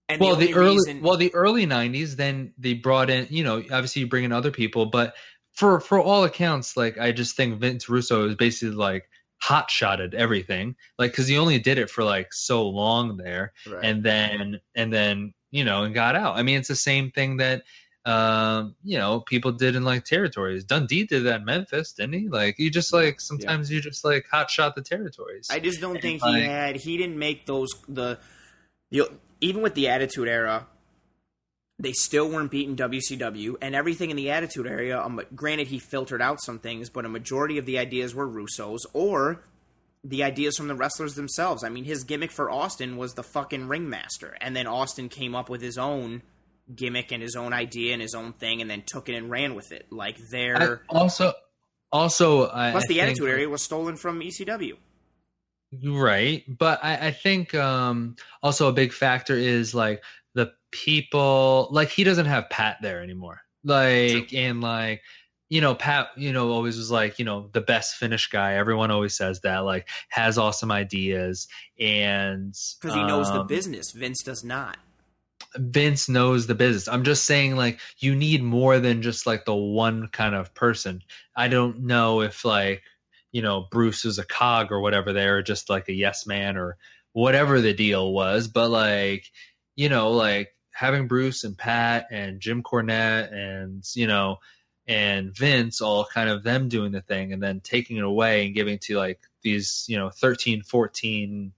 And the early 90s, then they brought in, obviously you bring in other people, but for all accounts, like, I just think Vince Russo is basically like hot-shotted everything, like, because he only did it for like so long there, right. and then and got out. I mean, it's the same thing that people did in like territories. Dundee did that in Memphis, didn't he? Like, you just like sometimes you just like hot shot the territories. I just don't think he didn't make those even with the Attitude Era. They still weren't beating WCW, and everything in the Attitude Era, granted he filtered out some things, but a majority of the ideas were Russo's, or the ideas from the wrestlers themselves. I mean, his gimmick for Austin was the fucking ringmaster, and then Austin came up with his own gimmick and his own idea and his own thing, and then took it and ran with it. Like, plus the Attitude Era was stolen from ECW. Right, but I think also a big factor is, like, the people, like, he doesn't have Pat there anymore. Like, true. And, like, Pat, always was, like, the best finish guy. Everyone always says that, like, has awesome ideas. And because he knows the business. Vince does not. Vince knows the business. I'm just saying, like, you need more than just, like, the one kind of person. I don't know if, like, Bruce is a cog or whatever there, or just like a yes man or whatever the deal was. But, like, like, having Bruce and Pat and Jim Cornette and, and Vince, all kind of them doing the thing, and then taking it away and giving to, like, these, 13, 14,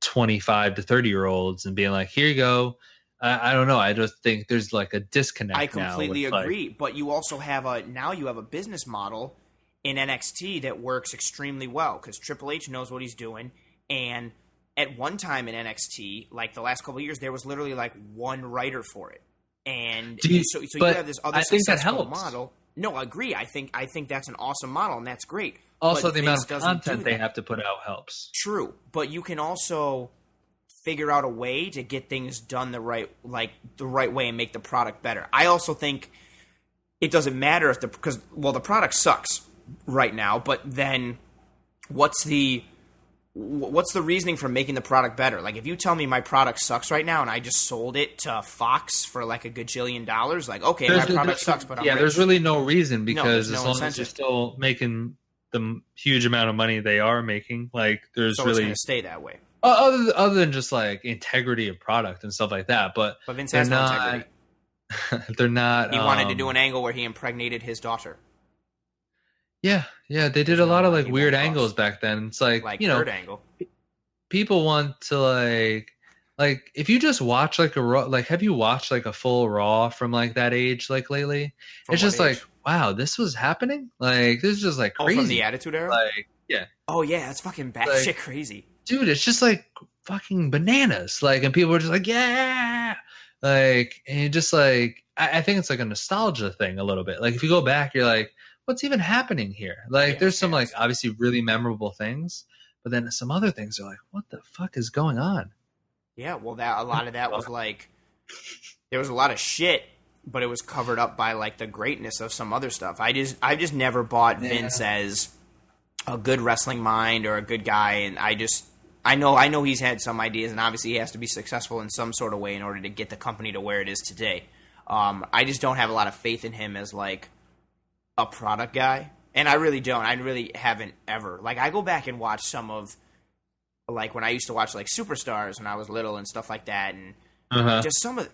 25 to 30-year-olds and being like, here you go. I don't know. I just think there's, like, a disconnect. I completely agree. Like, but you also have a business model in NXT that works extremely well, because Triple H knows what he's doing. And at one time in NXT, like the last couple of years, there was literally like one writer for it. And so you have this other successful model. No, I agree. I think that's an awesome model, and that's great. Also, the amount of content they have to put out helps. True, but you can also figure out a way to get things done the right way and make the product better. I also think it doesn't matter if the product sucks right now, but then what's the reasoning for making the product better? Like, if you tell me my product sucks right now and I just sold it to Fox for like $1 gajillion, like, okay, my product sucks, but I'm rich. There's really no reason, because as long as you're still making the huge amount of money they are making, like, there's so really it's going to stay that way. Other than just, like, integrity of product and stuff like that, but Vince has no integrity. They're not. He wanted to do an angle where he impregnated his daughter. Yeah, they did a lot of, like, weird angles back then. It's like Kurt Angle. People want to, like, if you just watch, like, a Raw, like, have you watched, like, a full Raw from, like, that age, like, lately? It's just like, wow, this was happening? Like, this is just, like, crazy. Oh, from the Attitude Era? Like, yeah. Oh, yeah, it's fucking batshit like, crazy. Dude, it's just, like, fucking bananas. Like, and people are just like, yeah! Like, and just, like, I think it's, like, a nostalgia thing a little bit. Like, if you go back, you're like, what's even happening here? Like, there's some, like, obviously really memorable things, but then some other things are like, what the fuck is going on? Yeah, well, a lot of that was, like, there was a lot of shit, but it was covered up by, like, the greatness of some other stuff. I just never bought Vince as a good wrestling mind or a good guy, and I know he's had some ideas, and obviously he has to be successful in some sort of way in order to get the company to where it is today. I just don't have a lot of faith in him as, like, a product guy, and I really don't. I really haven't ever. Like, I go back and watch some of, like, when I used to watch, like, Superstars when I was little and stuff like that, and just some of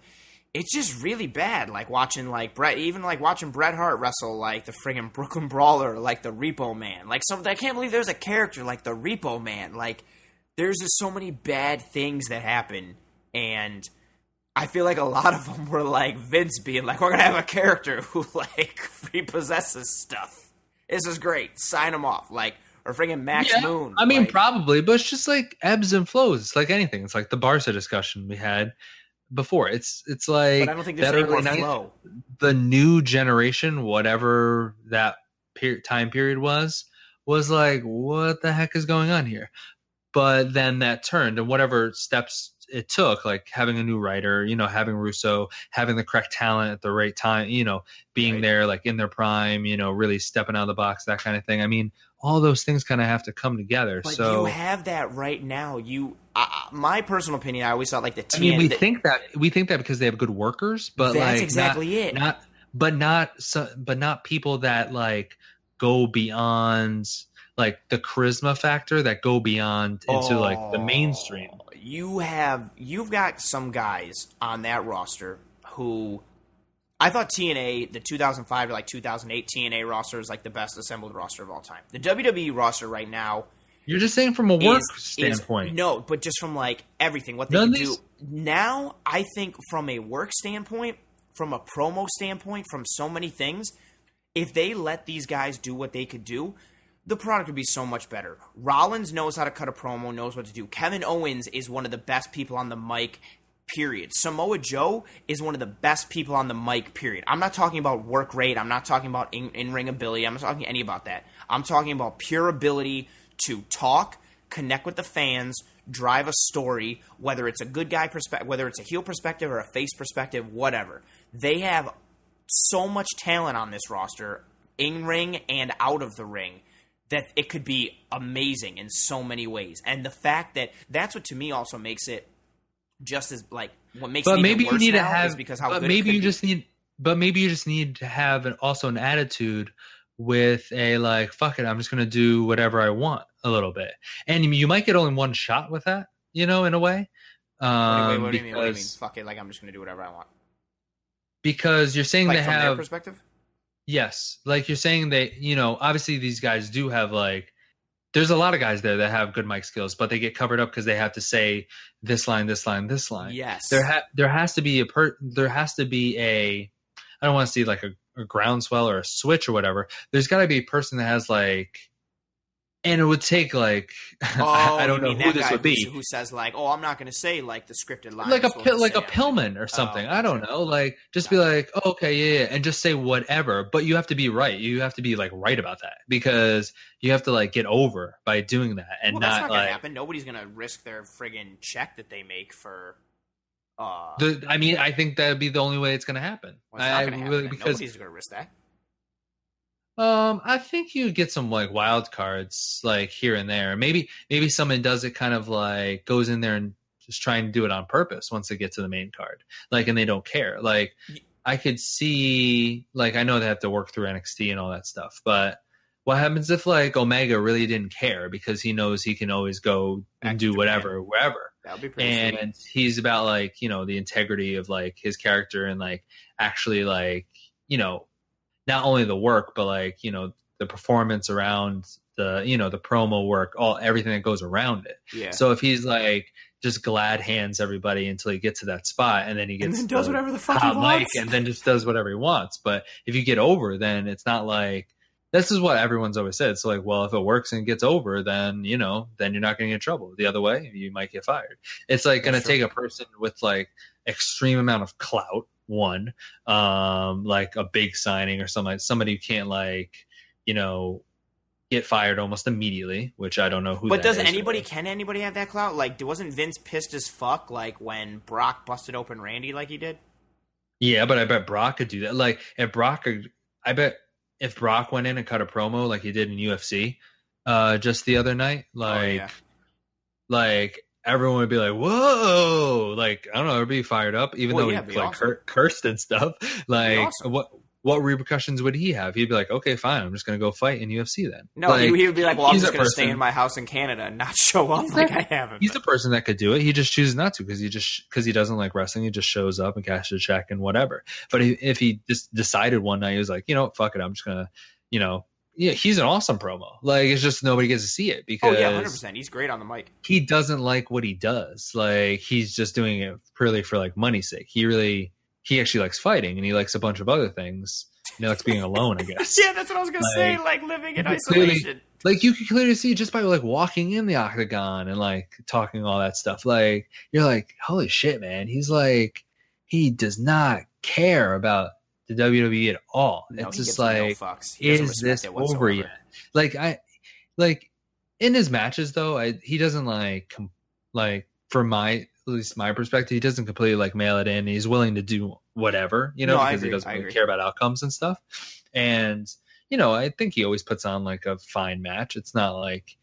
it's just really bad. Like, watching, like, Bret Hart wrestle, like, the friggin' Brooklyn Brawler, like the Repo Man. Like, I can't believe there's a character like the Repo Man. Like, there's just so many bad things that happen, and I feel like a lot of them were, like, Vince being like, we're going to have a character who, like, repossesses stuff. This is great. Sign him off. Like, or friggin' Max Moon. I mean, like, probably, but it's just, like, ebbs and flows. It's like anything. It's like the Barca discussion we had before. It's like, but I don't think there's any more flow. The new generation, whatever that time period was like, what the heck is going on here? But then that turned, and whatever steps it took, like having a new writer, having Russo, having the correct talent at the right time, being there, like, in their prime, really stepping out of the box, that kind of thing. I mean, all those things kind of have to come together. But so you have that right now. My personal opinion, I always thought, like, the TN. I mean, we think that because they have good workers, but that's, like, exactly it. But not people that, like, go beyond, like, the charisma factor, that go beyond into like the mainstream. You've got some guys on that roster who I thought TNA, the 2005 to like 2008 TNA roster is like the best assembled roster of all time. The WWE roster right now. You're just saying from a work standpoint. No, but just from, like, everything, what they can do. Now, I think from a work standpoint, from a promo standpoint, from so many things, if they let these guys do what they could do, the product would be so much better. Rollins knows how to cut a promo, knows what to do. Kevin Owens is one of the best people on the mic, period. Samoa Joe is one of the best people on the mic, period. I'm not talking about work rate. I'm not talking about in-ring ability. I'm not talking any about that. I'm talking about pure ability to talk, connect with the fans, drive a story, whether it's a good guy perspective, whether it's a heel perspective or a face perspective, whatever. They have so much talent on this roster, in-ring and out of the ring, that it could be amazing in so many ways. And the fact that that's what to me also makes it just as like what makes it even worse now is because how good it could be. But maybe you just need to have an attitude with a like, fuck it, I'm just going to do whatever I want a little bit. And you might get only one shot with that, in a way. What do you mean? Fuck it, like I'm just going to do whatever I want. Because you're saying like they from have... their perspective? Yes. Like you're saying that, obviously these guys do have like... There's a lot of guys there that have good mic skills, but they get covered up because they have to say this line, this line, this line. Yes. There has to be a... I don't want to see like a groundswell or a switch or whatever. There's got to be a person that has like, and it would take like, I don't know who this would be. Who says like, oh, I'm not going to say like the scripted line. Like a Pillman or something. I don't know. Like just be like, oh, okay, yeah, and just say whatever. But you have to be right. You have to be like right about that because you have to like get over by doing that and that's not gonna like happen. Nobody's going to risk their friggin' check that they make for. I think that'd be the only way it's going to happen. Well, it's not going to happen. Because nobody's going to risk that. I think you get some like wild cards like here and there. Maybe someone does it kind of like goes in there and just trying to do it on purpose once they get to the main card. Like, and they don't care. Like, I could see like I know they have to work through NXT and all that stuff, but what happens if like Omega really didn't care because he knows he can always go and do whatever wherever. That would be pretty sweet. He's about like, the integrity of like his character and like actually like, not only the work, but like, the performance around the, the promo work, everything that goes around it. Yeah. So if he's like just glad hands everybody until he gets to that spot and then he gets and then does whatever the fuck he wants and then just does whatever he wants. But if you get over, then it's not like, this is what everyone's always said. It's like, well, if it works and gets over, then, then you're not going to get in trouble. The other way, you might get fired. It's like going to take a person with like extreme amount of clout, one, like a big signing or something, like somebody who can't like, get fired almost immediately, which I don't know who. But can anybody have that clout? Like, wasn't Vince pissed as fuck like when Brock busted open Randy like he did? Yeah, but I bet Brock could do that. Like if Brock went in and cut a promo like he did in UFC just the other night, like everyone would be like, whoa, like, I don't know, everybody be fired up, even though he like awesome. Cursed and stuff. Like, awesome. What repercussions would he have? He'd be like, okay, fine, I'm just going to go fight in UFC then. No, like, he would be like, well, I'm just going to stay in my house in Canada and not show up like I haven't. He's the person that could do it. He just chooses not to because he doesn't like wrestling. He just shows up and cashes a check and whatever. But if he just decided one night, he was like, fuck it, I'm just going to, he's an awesome promo. Like, it's just nobody gets to see it because 100%. He's great on the mic. He doesn't like what he does. Like, he's just doing it purely for like money's sake. He actually likes fighting and he likes a bunch of other things. He likes being alone, I guess. Yeah, that's what I was going to say. Like living in isolation. Like you can clearly see just by like walking in the octagon and like talking all that stuff. Like, you're like, holy shit, man. He's like, he does not care about the WWE at all. No, it's just like, is this over yet? Like in his matches though, he doesn't like from at least my perspective, he doesn't completely like mail it in. He's willing to do whatever, because he doesn't really care about outcomes and stuff. And, I think he always puts on like a fine match. It's not like,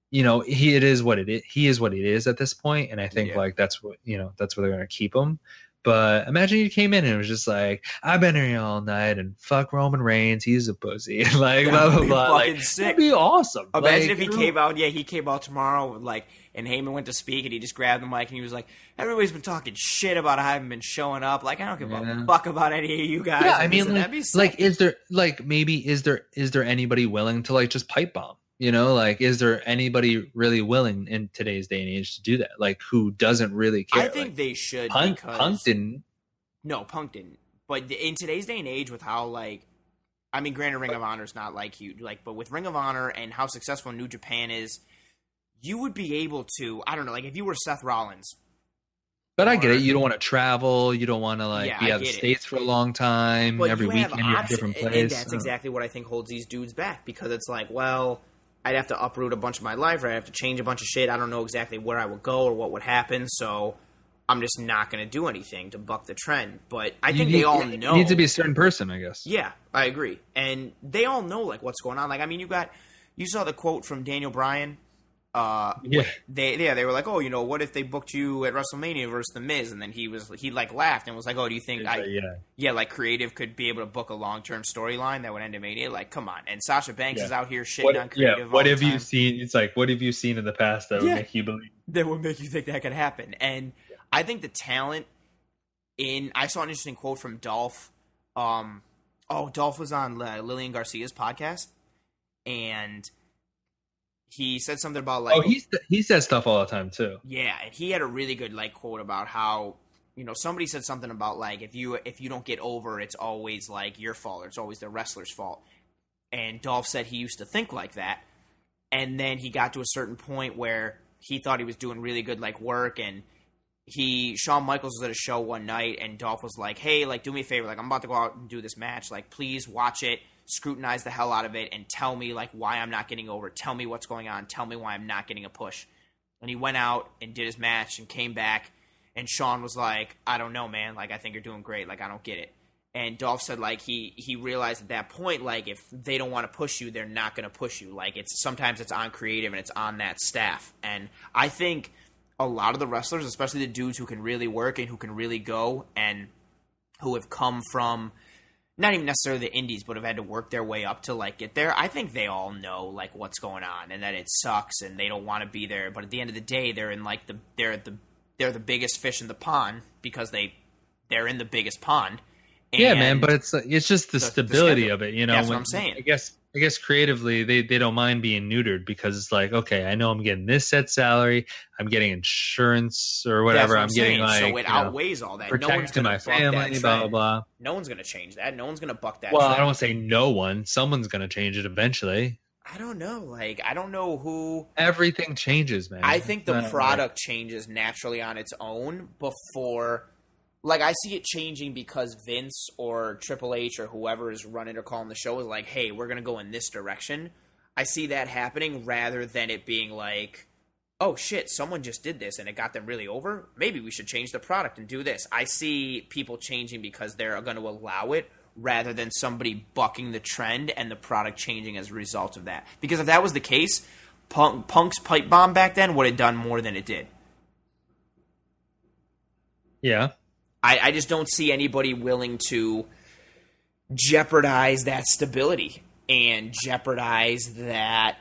he is what it is at this point. And I think like, that's what they're going to keep him. But imagine you came in and it was just like, I've been here all night and fuck Roman Reigns, he's a pussy. Like, blah, blah, blah. Like, that'd be awesome. Imagine if he came out, he came out tomorrow, like, and Heyman went to speak and he just grabbed the mic and he was like, everybody's been talking shit about how I haven't been showing up. Like, I don't give a fuck about any of you guys. Yeah, I mean, like, is there anybody willing to, like, just pipe bomb? Like, is there anybody really willing in today's day and age to do that? Like, who doesn't really care? I think they should. Punk didn't. No, Punk didn't. But in today's day and age, with how like, I mean, granted, Ring of Honor is not like huge, like, but with Ring of Honor and how successful New Japan is, you would be able to, I don't know, like if you were Seth Rollins. But I get it. You don't want to travel. You don't want to be out of the States for a long time. But every weekend you're in a different place. And that's exactly what I think holds these dudes back, because it's like, well, I'd have to uproot a bunch of my life, or I'd have to change a bunch of shit. I don't know exactly where I would go or what would happen, so I'm just not going to do anything to buck the trend. But I think they all know. You need to be a certain person, I guess. Yeah, I agree. And they all know like what's going on. Like, I mean, you saw the quote from Daniel Bryan. They were like, oh, what if they booked you at WrestleMania versus The Miz? And then he laughed and was like, oh, do you think like creative could be able to book a long-term storyline that would end in Mania? Like, come on. And Sasha Banks is out here shitting on creative. Yeah, what have you seen? It's like, what have you seen in the past that would make you believe? That would make you think that could happen. And I think the talent I saw an interesting quote from Dolph. Dolph was on Lillian Garcia's podcast, and he said something about like... Oh, he says stuff all the time, too. Yeah, and he had a really good like quote about how, somebody said something about like, if you don't get over, it's always like your fault, or it's always the wrestler's fault. And Dolph said he used to think like that, and then he got to a certain point where he thought he was doing really good like work, and Shawn Michaels was at a show one night, and Dolph was like, hey, like, do me a favor, like, I'm about to go out and do this match, like, please watch it, scrutinize the hell out of it, and tell me, like, why I'm not getting over. Tell me what's going on. Tell me why I'm not getting a push. And he went out and did his match and came back, and Shawn was like, I don't know, man. Like, I think you're doing great. Like, I don't get it. And Dolph said, like, he realized at that point, like, if they don't want to push you, they're not going to push you. Like, sometimes it's on creative and it's on that staff. And I think a lot of the wrestlers, especially the dudes who can really work and who can really go and who have come from not even necessarily the indies, but have had to work their way up to like get there, I think they all know like what's going on and that it sucks and they don't want to be there. But at the end of the day, they're in like they're the biggest fish in the pond because they're in the biggest pond. And yeah, man, but it's just the stability of it, That's what I'm saying. I guess creatively they don't mind being neutered because it's like, okay, I know I'm getting this set salary, I'm getting insurance or whatever. I'm getting like, so it outweighs all that. Protecting my family, blah blah blah. No one's gonna change that. No one's gonna buck that. Well, trend. I don't want to say no one. Someone's gonna change it eventually. I don't know. Like, I don't know who. Everything changes, man. I think the product changes naturally on its own before. Like, I see it changing because Vince or Triple H or whoever is running or calling the show is like, hey, we're going to go in this direction. I see that happening rather than it being like, oh, shit, someone just did this and it got them really over. Maybe we should change the product and do this. I see people changing because they're going to allow it rather than somebody bucking the trend and the product changing as a result of that. Because if that was the case, Punk's pipe bomb back then would have done more than it did. Yeah. I just don't see anybody willing to jeopardize that stability and jeopardize that.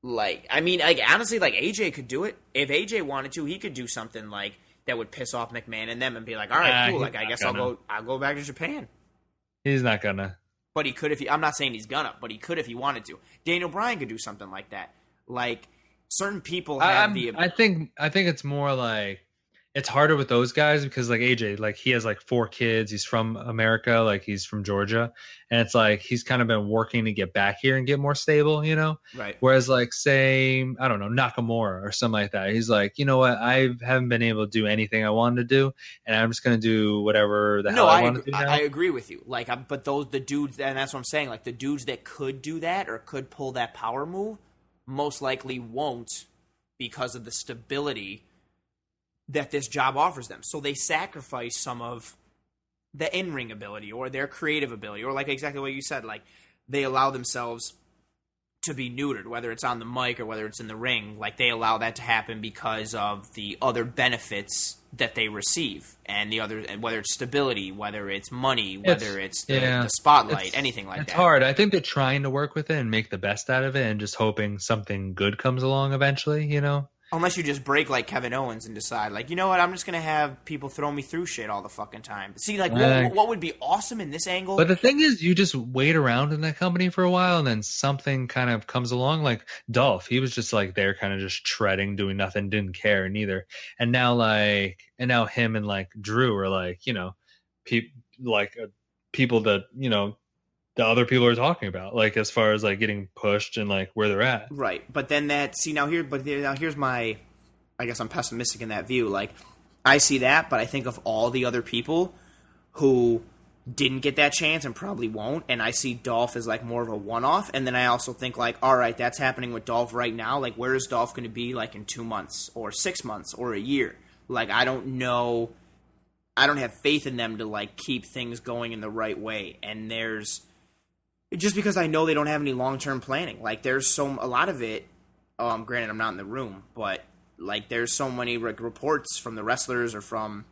Like, I mean, like, honestly, like, AJ could do it. If AJ wanted to, he could do something like that would piss off McMahon and them and be like, all right, cool. Like, I guess I'll go back to Japan. He's not gonna. But he could I'm not saying he's gonna, but he could if he wanted to. Daniel Bryan could do something like that. Like, certain people have I think it's more like, it's harder with those guys because like AJ, like he has like 4 kids. He's from America, like he's from Georgia. And it's like he's kind of been working to get back here and get more stable, Right. Whereas like say, I don't know, Nakamura or something like that. He's like, you know what? I haven't been able to do anything I wanted to do. And I'm just going to do whatever the hell I want to do now. I agree with you. Like, but the dudes, and that's what I'm saying. Like the dudes that could do that or could pull that power move most likely won't because of the stability that this job offers them. So they sacrifice some of the in-ring ability or their creative ability, or like exactly what you said, like they allow themselves to be neutered, whether it's on the mic or whether it's in the ring. Like they allow that to happen because of the other benefits that they receive and whether it's stability, whether it's money, whether it's the spotlight, anything like that. It's hard. I think they're trying to work with it and make the best out of it and just hoping something good comes along eventually, Unless you just break like Kevin Owens and decide, like, you know what, I'm just going to have people throw me through shit all the fucking time. See, like, what would be awesome in this angle? But the thing is, you just wait around in that company for a while, and then something kind of comes along. Like Dolph, he was just like there kind of just treading, doing nothing, didn't care neither. And now him and like Drew are like, like people that the other people are talking about, like as far as like getting pushed and like where they're at. Right, but then now here's my, I guess I'm pessimistic in that view. Like, I see that, but I think of all the other people who didn't get that chance and probably won't, and I see Dolph as like more of a one-off, and then I also think like, all right, that's happening with Dolph right now. Like, where is Dolph going to be like in 2 months or 6 months or a year? Like, I don't know. I don't have faith in them to like keep things going in the right way, and there's just because I know they don't have any long-term planning. Like, there's a lot of it. Granted, I'm not in the room, but like, there's so many reports from the wrestlers or from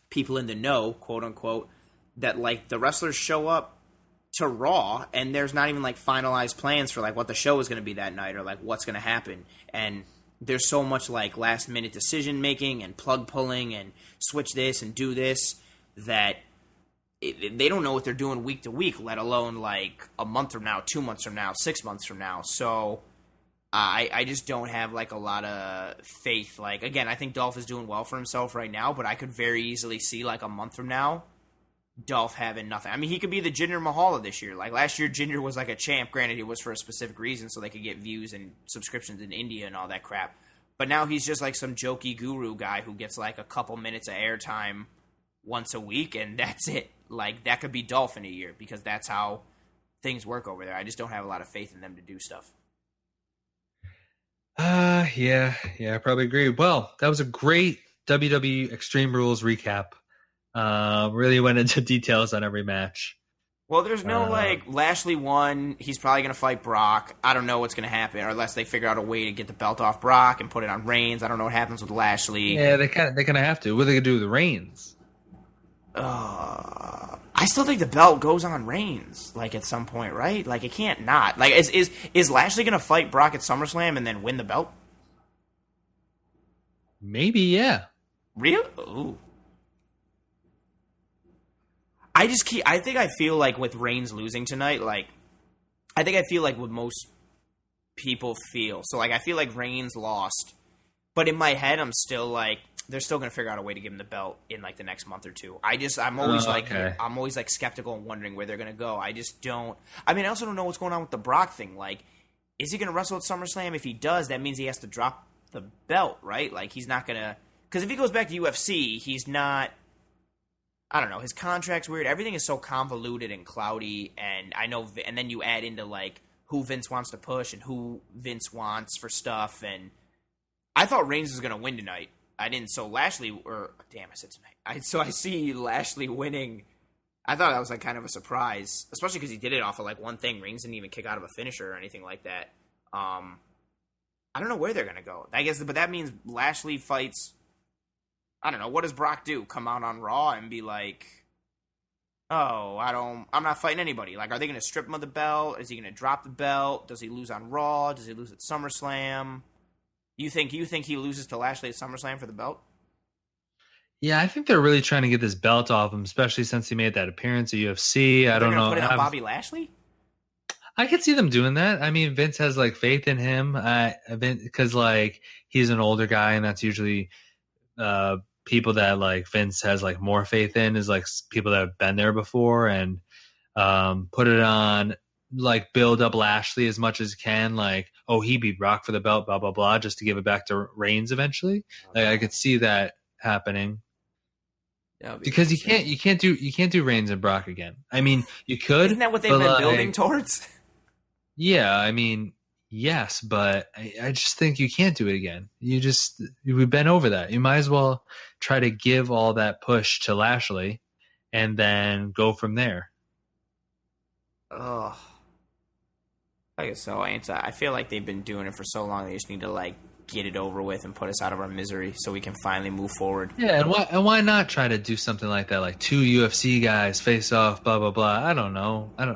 people in the know, quote unquote, that like the wrestlers show up to Raw and there's not even like finalized plans for like what the show is going to be that night or like what's going to happen. And there's so much like last minute decision making and plug pulling and switch this and do this that they don't know what they're doing week to week, let alone like a month from now, 2 months from now, 6 months from now. So I just don't have like a lot of faith. Like, again, I think Dolph is doing well for himself right now, but I could very easily see like a month from now Dolph having nothing. I mean, he could be the Jinder Mahal of this year. Like, last year, Jinder was like a champ. Granted, it was for a specific reason, so they could get views and subscriptions in India and all that crap. But now he's just like some jokey guru guy who gets like a couple minutes of airtime once a week, and that's it. Like, that could be Dolph in a year because that's how things work over there. I just don't have a lot of faith in them to do stuff. Yeah, I probably agree. Well, that was a great WWE Extreme Rules recap. Really went into details on every match. Well, there's no, like, Lashley won. He's probably going to fight Brock. I don't know what's going to happen, or unless they figure out a way to get the belt off Brock and put it on Reigns. I don't know what happens with Lashley. Yeah, they kind of have to. What are they going to do with Reigns? I still think the belt goes on Reigns, like, at some point, right? Like, it can't not. Like, is Lashley going to fight Brock at SummerSlam and then win the belt? Maybe, yeah. Really? Ooh. I feel like with Reigns losing tonight, like, I think I feel like what most people feel. So, like, I feel like Reigns lost, but in my head, I'm still like, they're still going to figure out a way to give him the belt in, like, the next month or two. I'm always like skeptical and wondering where they're going to go. I just don't. I mean, I also don't know what's going on with the Brock thing. Like, is he going to wrestle at SummerSlam? If he does, that means he has to drop the belt, right? Like, he's not going to, because if he goes back to UFC, he's not. I don't know. His contract's weird. Everything is so convoluted and cloudy, and I know. And then you add into like who Vince wants to push and who Vince wants for stuff. And I thought Reigns was going to win tonight. I didn't. So Lashley, I said tonight. So I see Lashley winning. I thought that was like kind of a surprise, especially because he did it off of like one thing. Reigns didn't even kick out of a finisher or anything like that. I don't know where they're going to go. I guess, but that means Lashley fights. I don't know. What does Brock do? Come out on Raw and be like, "Oh, I'm not fighting anybody." Like, are they going to strip him of the belt? Is he going to drop the belt? Does he lose on Raw? Does he lose at SummerSlam? You think he loses to Lashley at SummerSlam for the belt? Yeah, I think they're really trying to get this belt off him, especially since he made that appearance at UFC. I don't know. Put it on Bobby Lashley? I could see them doing that. I mean, Vince has like faith in him, because like he's an older guy, and that's usually people that like Vince has like more faith in is like people that have been there before, and put it on, like, build up Lashley as much as can, like, oh, he beat Brock for the belt, blah blah blah, just to give it back to Reigns eventually. Like, I could see that happening. Because you can't do Reigns and Brock again. I mean, you could. Isn't that what they've been building towards? Yeah, I mean, yes, but I just think you can't do it again. We've been over that. You might as well try to give all that push to Lashley and then go from there. Ugh. I guess so. I feel like they've been doing it for so long. They just need to like get it over with and put us out of our misery so we can finally move forward. Yeah, and why not try to do something like that? Like 2 UFC guys face off, blah blah blah. I don't know. I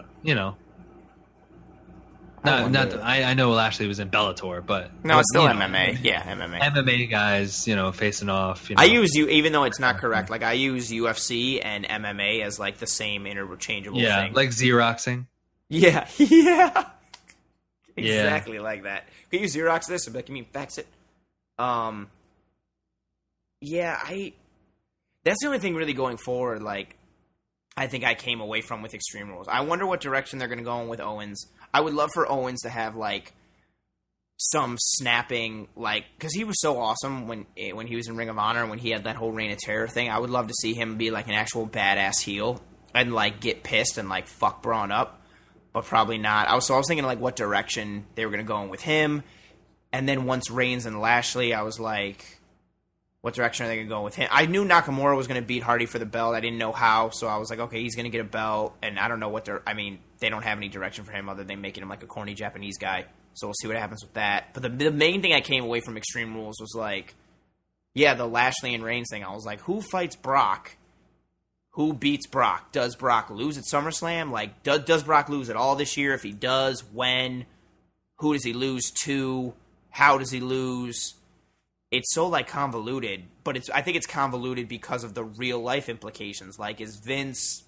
know Lashley was in Bellator, but no, it's still MMA. Yeah, MMA. MMA guys, facing off. I use even though it's not correct. Like, I use UFC and MMA as like the same interchangeable thing. Yeah, like Xeroxing. Yeah, yeah. Exactly like that. Can you Xerox this? I'd be like, you mean fax it? Yeah, that's the only thing really going forward. Like, I think I came away from with Extreme Rules. I wonder what direction they're going to go in with Owens. I would love for Owens to have like some snapping, like, because he was so awesome when he was in Ring of Honor and when he had that whole Reign of Terror thing. I would love to see him be like an actual badass heel and like get pissed and like fuck Braun up, but probably not. I was thinking like what direction they were going to go in with him, and then once Reigns and Lashley, I was like, what direction are they going to go with him? I knew Nakamura was going to beat Hardy for the belt. I didn't know how, so I was like, okay, he's going to get a belt, and I don't know what they don't have any direction for him other than making him like a corny Japanese guy. So we'll see what happens with that. But the main thing I came away from Extreme Rules was like, yeah, the Lashley and Reigns thing. I was like, who fights Brock? Who beats Brock? Does Brock lose at SummerSlam? Like, does Brock lose at all this year? If he does, when? Who does he lose to? How does he lose? It's so like convoluted, but I think it's convoluted because of the real life implications. Like, is Vince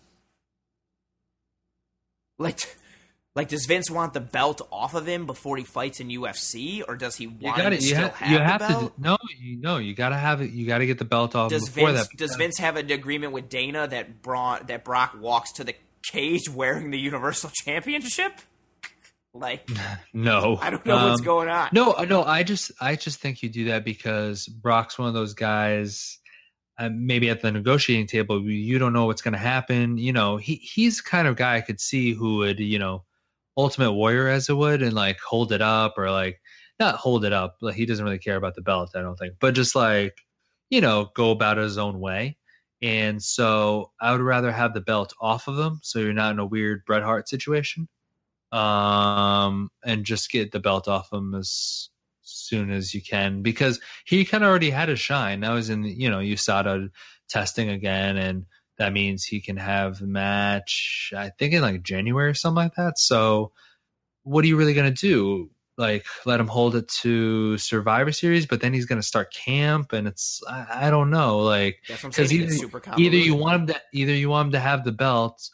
like does Vince want the belt off of him before he fights in UFC, or does he want him to still have the belt? You gotta have it. You gotta get the belt off before that. Does Vince have an agreement with Dana that Brock walks to the cage wearing the Universal Championship? Like, no, I don't know what's going on. No. I just think you do that because Brock's one of those guys. Maybe at the negotiating table, you don't know what's going to happen. You know, he's the kind of guy I could see who would, Ultimate Warrior as it would, and like hold it up, or like not hold it up. Like, he doesn't really care about the belt, I don't think, but just like, go about his own way. And so I would rather have the belt off of him, so you're not in a weird Bret Hart situation. And just get the belt off him as soon as you can, because he kind of already had a shine. Now he's in, USADA testing again, and that means he can have a match, I think, in like January or something like that. So what are you really going to do? Like, let him hold it to Survivor Series, but then he's going to start camp, and it's, I don't know, like, because either you want him to have the belt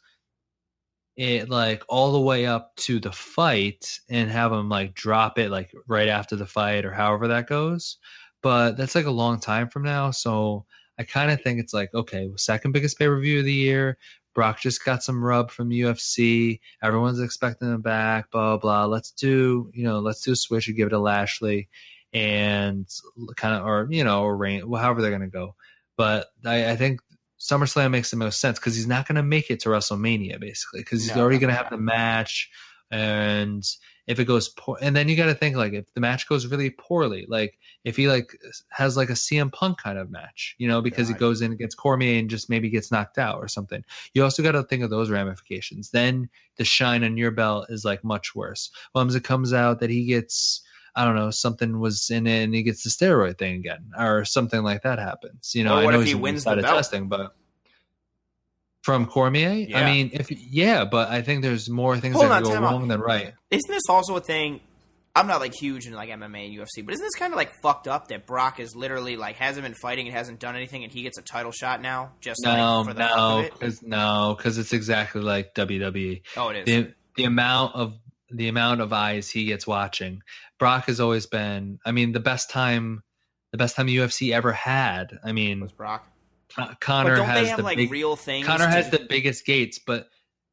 like all the way up to the fight and have him like drop it like right after the fight, or however that goes, but that's like a long time from now. So I kind of think it's like, okay, second biggest pay-per-view of the year, Brock just got some rub from UFC, everyone's expecting him back, blah blah, let's do a switch and give it to Lashley, and kind of, or Reign, however they're gonna go. But I think SummerSlam makes the most sense because he's not going to make it to WrestleMania, basically, because he's already going to have the match. And if it goes poor, and then you got to think, like, if the match goes really poorly, like if he like has like a CM Punk kind of match, because he goes in against Cormier and just maybe gets knocked out or something. You also got to think of those ramifications. Then the shine on your belt is like much worse. Once it comes out that he gets, I don't know, something was in it and he gets the steroid thing again, or something like that happens. Or what if he wins the belt? Testing, but from Cormier, yeah. I mean, but I think there's more things that go wrong than right. Isn't this also a thing? I'm not like huge in like MMA and UFC, but isn't this kind of like fucked up that Brock is literally like hasn't been fighting and hasn't done anything, and he gets a title shot now? Just for the fuck of it? Because it's exactly like WWE. Oh, it is. The amount of eyes he gets watching. Brock has always been, I mean, the best time UFC ever had, I mean, was Brock. Connor has real things. Connor has the biggest gates, but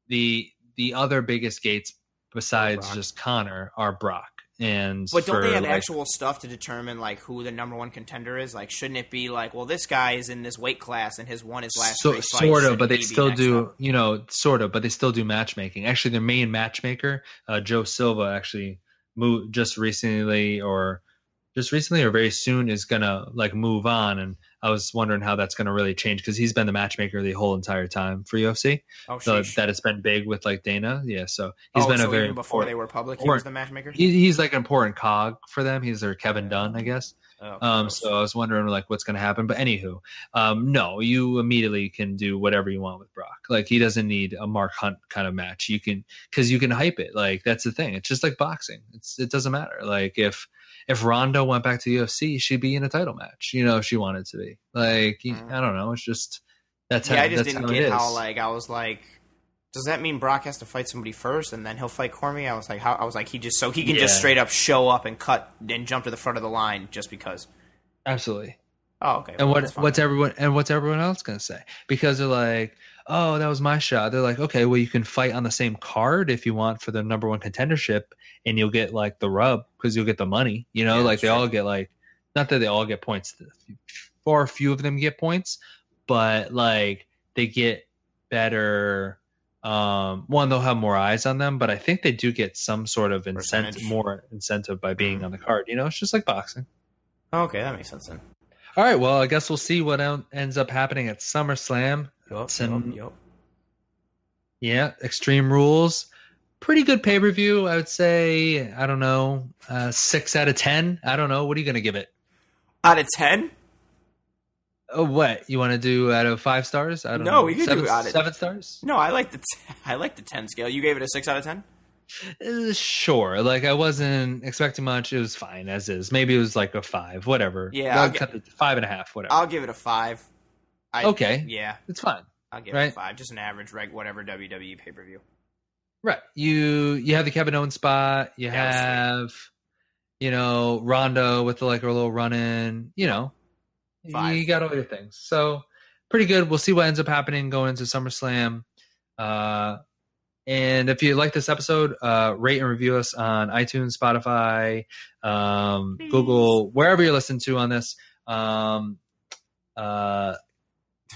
the other biggest gates besides just Connor are Brock. But don't they have actual stuff to determine like who the number one contender is? Like, shouldn't it be like, well, this guy is in this weight class and his last three fights, sort of, but they still do, but they still do matchmaking. Actually, their main matchmaker, Joe Silva, actually moved just recently or very soon is gonna like move on, and I was wondering how that's gonna really change because he's been the matchmaker the whole entire time for UFC. So that it's been big with like Dana, yeah. So he's been even before they were public, he was the matchmaker. He's like an important cog for them. He's their Kevin Dunn, I guess. So I was wondering like what's gonna happen. But anywho, no, you immediately can do whatever you want with Brock. Like he doesn't need a Mark Hunt kind of match. You can hype it. Like that's the thing. It's just like boxing. It doesn't matter. Like if Ronda went back to UFC, she'd be in a title match, if she wanted to be. Like, I don't know. It's just, that's how it is. I just didn't get how, like, I was like, does that mean Brock has to fight somebody first and then he'll fight Cormier? I was like, he can just straight up show up and cut and jump to the front of the line just because. Absolutely. Oh, okay. And what's everyone else going to say? Because they're like, oh, that was my shot. They're like, okay, well, you can fight on the same card if you want for the number one contendership, and you'll get like the rub because you'll get the money. You know, Yeah, like that's they true. all get like, not that they all get points, far few of them get points, but like they get better. One, they'll have more eyes on them, but I think they do get some sort of Percentage. more incentive by being on the card. You know, it's just like boxing. Okay, that makes sense then. All right, well, I guess we'll see what ends up happening at SummerSlam. Yup. Yeah, Extreme Rules. Pretty good pay-per-view, I would say. I don't know, 6 out of 10. I don't know. What are you going to give it? Out of 10? Oh, what? You want to do out of 5 stars? I don't No, know. we could do out of 7 stars? No, I like the 10 scale. You gave it a 6 out of 10? Sure. Like, I wasn't expecting much. It was fine as is. Maybe it was like a 5, whatever. Yeah, I'll cut it to 5.5, whatever. I'll give it a 5. Okay. Yeah, It's fine. I'll give it a 5. Just an average, whatever WWE pay-per-view. Right. You have the Kevin Owens spot. You have, Rondo with a little run in. 5. You got all your things. So pretty good. We'll see what ends up happening going into SummerSlam. And if you like this episode, rate and review us on iTunes, Spotify, Google, wherever you're listening to on this.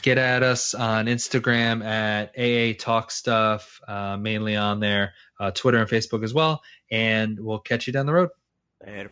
Get at us on Instagram at AA Talk Stuff, mainly on there, Twitter and Facebook as well. And we'll catch you down the road. Later.